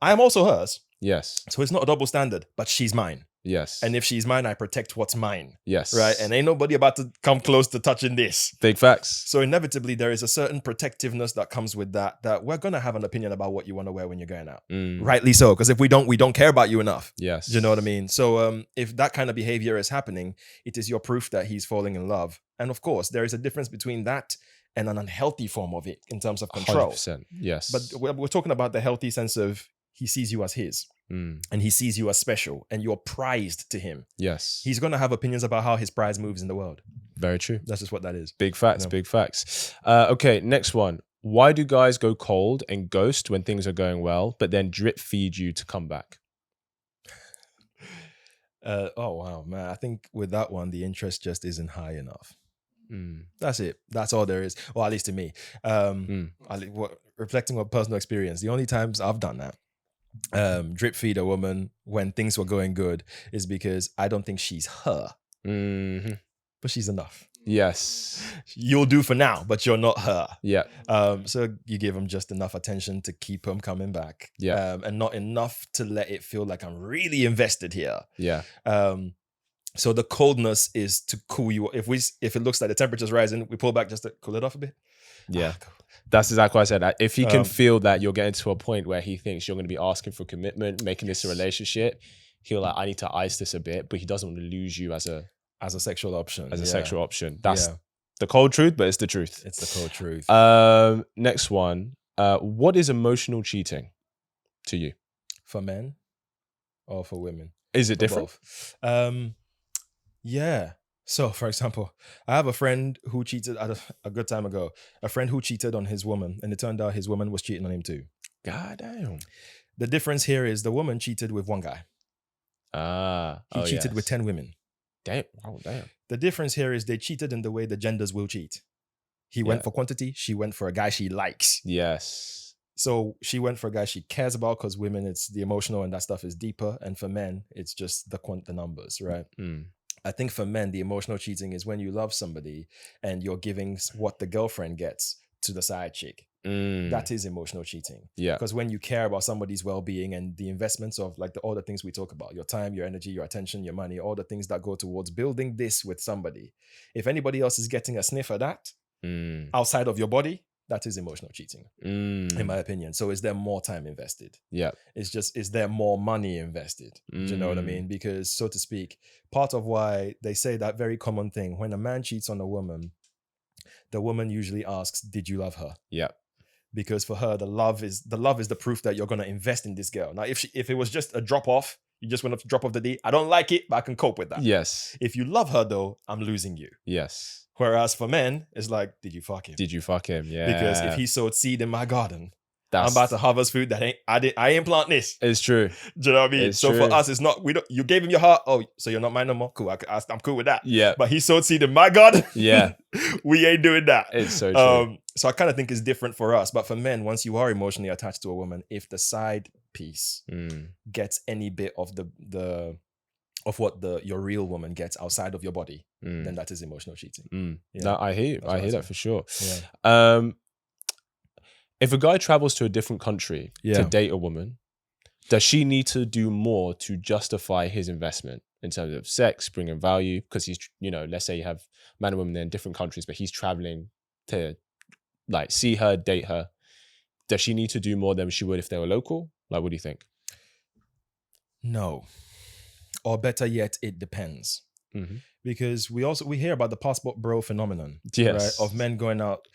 I am also hers. Yes. So it's not a double standard, but she's mine. Yes. And if she's mine, I protect what's mine. Yes. Right. And ain't nobody about to come close to touching this. Big facts. So inevitably, there is a certain protectiveness that comes with that we're going to have an opinion about what you want to wear when you're going out. Rightly so. Because if we don't care about you enough. Yes. Do you know what I mean? So if that kind of behavior is happening, it is your proof that he's falling in love. And of course, there is a difference between that and an unhealthy form of it in terms of control. 100%. Yes. But we're talking about the healthy sense of he sees you as his. And he sees you as special and you're prized to him. Yes. He's going to have opinions about how his prize moves in the world. Very true. That's just what that is. Big facts, big facts. Okay, next one. Why do guys go cold and ghost when things are going well, but then drip feed you to come back? Oh, wow, man. I think with that one, the interest just isn't high enough. That's it. That's all there is. Well, at least to me. Reflecting on personal experience, the only times I've done that, drip feed a woman when things were going good, is because I don't think she's her, but she's enough. Yes. You'll do for now, but you're not her. Yeah. So you give them just enough attention to keep them coming back. Yeah. And not enough to let it feel like I'm really invested here. Yeah. So the coldness is to cool you. If it looks like the temperature's rising, we pull back just to cool it off a bit. Yeah. That's exactly what I said. If he can feel that you're getting to a point where he thinks you're going to be asking for commitment, making this a relationship, he'll like, I need to ice this a bit, but he doesn't want to lose you as a sexual option. As a sexual option. That's the cold truth, but it's the truth. It's the cold truth. Next one. What is emotional cheating to you? For men or for women? Is it different? Both. Yeah. So, for example, I have a friend who cheated a good time ago. A friend who cheated on his woman, and it turned out his woman was cheating on him too. God damn. The difference here is the woman cheated with one guy. He cheated with 10 women. Damn. Oh, damn. The difference here is they cheated in the way the genders will cheat. He went for quantity. She went for a guy she likes. Yes. So she went for a guy she cares about, because women, it's the emotional and that stuff is deeper. And for men, it's just the numbers, right? I think for men, the emotional cheating is when you love somebody and you're giving what the girlfriend gets to the side chick. That is emotional cheating. Yeah. Because when you care about somebody's well-being and the investments of like all the things we talk about, your time, your energy, your attention, your money, all the things that go towards building this with somebody. If anybody else is getting a sniff of that outside of your body, that is emotional cheating, in my opinion. So is there more time invested? Yeah. Is there more money invested? Do you know what I mean? Because, so to speak, part of why they say that very common thing, when a man cheats on a woman, the woman usually asks, did you love her? Yeah. Because for her, the love is the proof that you're going to invest in this girl. Now, if it was just a drop off, you just want to drop off the D, I don't like it, but I can cope with that. Yes. If you love her though, I'm losing you. Yes. Whereas for men, it's like, did you fuck him? Did you fuck him? Yeah. Because if he sowed seed in my garden, I'm about to harvest food that I ain't plant this. It's true. Do you know what I mean? It's so true. for us, it's not, you gave him your heart. Oh, so you're not mine no more? Cool. I'm cool with that. Yeah. But he sowed seed in my garden. Yeah. We ain't doing that. It's so true. So I kind of think it's different for us. But for men, once you are emotionally attached to a woman, if the side piece gets any bit of what your real woman gets outside of your body, then that is emotional cheating. Yeah. No, I hear you. I hear that for sure. Yeah. if a guy travels to a different country to date a woman, does she need to do more to justify his investment in terms of sex, bringing value? Because he's, let's say you have man and women in different countries, but he's traveling to like see her, date her. Does she need to do more than she would if they were local? Like, what do you think? No. Or better yet, it depends. Mm-hmm. Because we hear about the passport bro phenomenon, yes, right? Of men going out.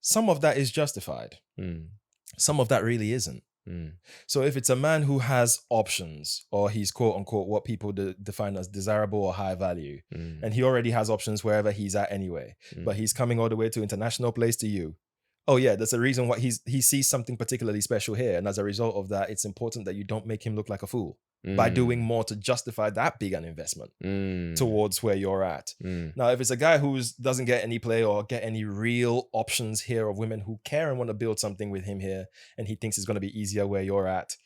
Some of that is justified. Some of that really isn't. So if it's a man who has options, or he's quote unquote what people define as desirable or high value, and he already has options wherever he's at anyway, but he's coming all the way to international place to you. Oh yeah, there's a reason why he sees something particularly special here. And as a result of that, it's important that you don't make him look like a fool by doing more to justify that big an investment towards where you're at. Now, if it's a guy who doesn't get any play or get any real options here of women who care and want to build something with him here, and he thinks it's going to be easier where you're at,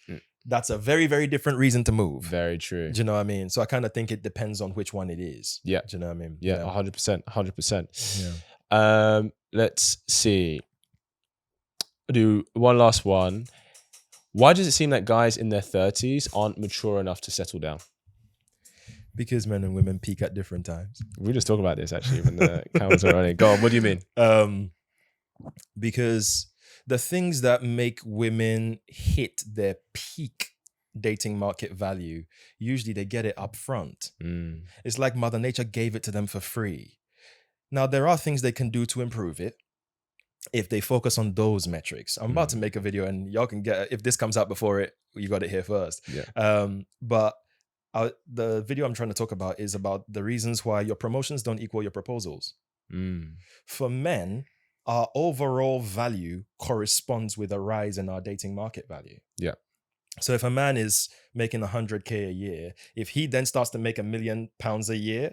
that's a very, very different reason to move. Very true. Do you know what I mean? So I kind of think it depends on which one it is. Yeah. Do you know what I mean? Yeah, 100%. 100%. Yeah. Let's see. I'll do one last one. Why does it seem that guys in their 30s aren't mature enough to settle down? Because men and women peak at different times. We were just talking about this actually when the cameras are running. Go on, what do you mean? Because the things that make women hit their peak dating market value, usually they get it up front. It's like Mother Nature gave it to them for free. Now, there are things they can do to improve it if they focus on those metrics. I'm about to make a video and y'all can get, if this comes out before it, you got it here first. But the video I'm trying to talk about is about the reasons why your promotions don't equal your proposals. For men, our overall value corresponds with a rise in our dating market value. Yeah. So if a man is making 100K a year, if he then starts to make £1 million a year,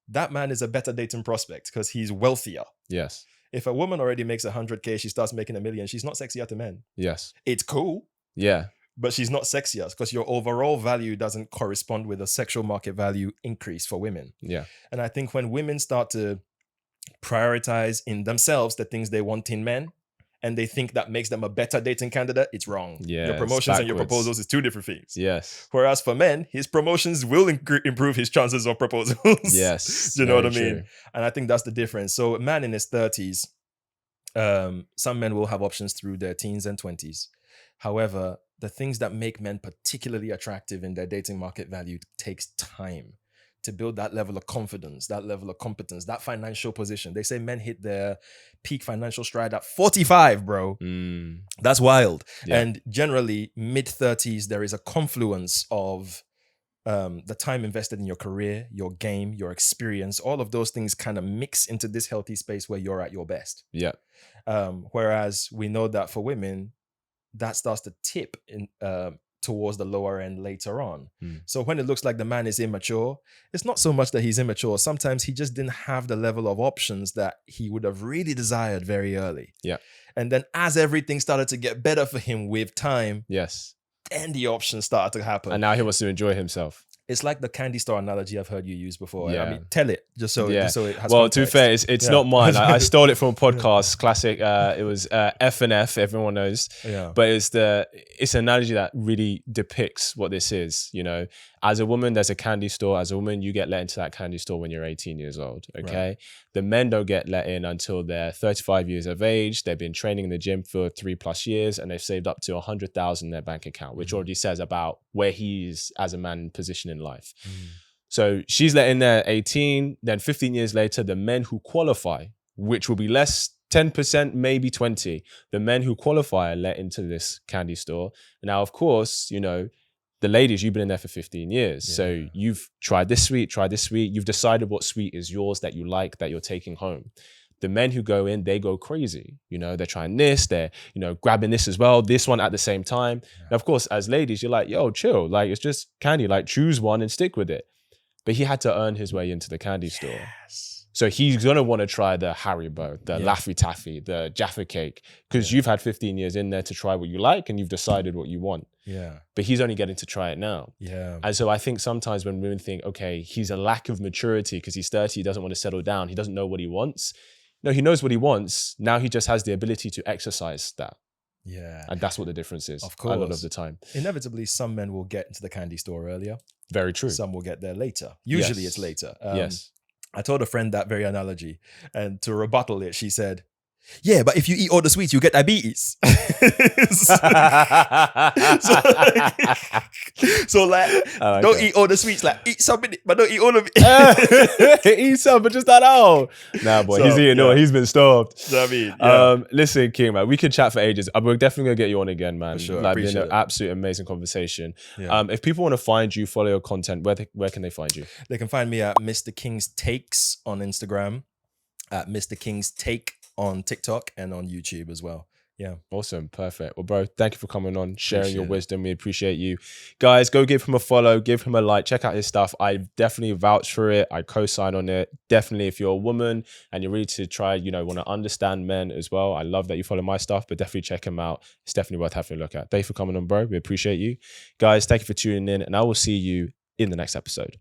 that man is a better dating prospect because he's wealthier. Yes. If a woman already makes 100K, she starts making $1 million, she's not sexier to men. Yes. It's cool. Yeah. But she's not sexier because your overall value doesn't correspond with a sexual market value increase for women. Yeah. And I think when women start to prioritize in themselves the things they want in men, and they think that makes them a better dating candidate, it's wrong. Yeah, your promotions and your backwards. proposals is two different things. Yes. Whereas for men, his promotions will improve his chances of proposals. Yes. Do you know what I very mean? true. And I think that's the difference. So a man in his 30s, some men will have options through their teens and 20s. However, the things that make men particularly attractive in their dating market value takes time to build that level of confidence, that level of competence, that financial position. They say men hit their peak financial stride at 45, bro. That's wild. Yeah. And generally, mid-30s, there is a confluence of the time invested in your career, your game, your experience. All of those things kind of mix into this healthy space where you're at your best. Yeah. Whereas we know that for women, that starts to tip in towards the lower end later on. So when it looks like the man is immature, it's not so much that he's immature. Sometimes he just didn't have the level of options that he would have really desired very early. Yeah. And then as everything started to get better for him with time, Yes. then the options started to happen. And now he wants to enjoy himself. It's like the candy store analogy I've heard you use before. Yeah. I mean, tell it just so it has well, context. to be fair, it's not mine. I stole it from a podcast, classic. It was F&F, everyone knows. Yeah. But it's an analogy that really depicts what this is. You know, as a woman, there's a candy store. As a woman, you get let into that candy store when you're 18 years old. Okay. Right. The men don't get let in until they're 35 years of age. They've been training in the gym for 3+ years and they've saved up to 100,000 in their bank account, which already says about where he is as a man positioned in life. So she's let in there at 18. Then 15 years later, the men who qualify, which will be less 10%, maybe 20, the men who qualify are let into this candy store. Now, of course, you know, the ladies, you've been in there for 15 years. Yeah. So you've tried this sweet. You've decided what sweet is yours that you like, that you're taking home. The men who go in, they go crazy. You know, they're trying this, they're, you know, grabbing this as well, this one at the same time. Yeah. And of course, as ladies, you're like, yo, chill. Like, it's just candy. Like, choose one and stick with it. But he had to earn his way into the candy store. So he's going to want to try the Haribo, the Laffy Taffy, the Jaffa Cake, because you've had 15 years in there to try what you like and you've decided what you want. Yeah. But he's only getting to try it now. Yeah. And so I think sometimes when women think, okay, he's a lack of maturity because he's 30, he doesn't want to settle down, he doesn't know what he wants. No, he knows what he wants. Now he just has the ability to exercise that. Yeah. And that's what the difference is. Of A lot of course. the time. Inevitably, some men will get into the candy store earlier. Very true. Some will get there later. Usually Yes. it's later. Yes. I told a friend that very analogy, and to rebuttal it, she said, yeah, but if you eat all the sweets, you get diabetes. so like don't eat all the sweets, like eat some of it, but don't eat all of it. Eat some, but just that out. Nah, boy, he's eating all. He's been starved. You know what I mean? Yeah. Listen, King, man, we could chat for ages. We're definitely gonna get you on again, man. For sure, Like, been appreciate an it. absolute amazing conversation. Yeah. If people want to find you, follow your content, where can they find you? They can find me at Mr. King's Takes on Instagram, at Mr. King's Take on TikTok, and on YouTube as well. Yeah. Awesome. Perfect. Well, bro, thank you for coming on, sharing your Appreciate it. wisdom. We appreciate you. Guys, go give him a follow, give him a like, check out his stuff. I definitely vouch for it. I co-sign on it. Definitely, if you're a woman and you're ready to try, want to understand men as well, I love that you follow my stuff, but definitely check him out. It's definitely worth having a look at. Thank you for coming on, bro. We appreciate you. Guys, thank you for tuning in, and I will see you in the next episode.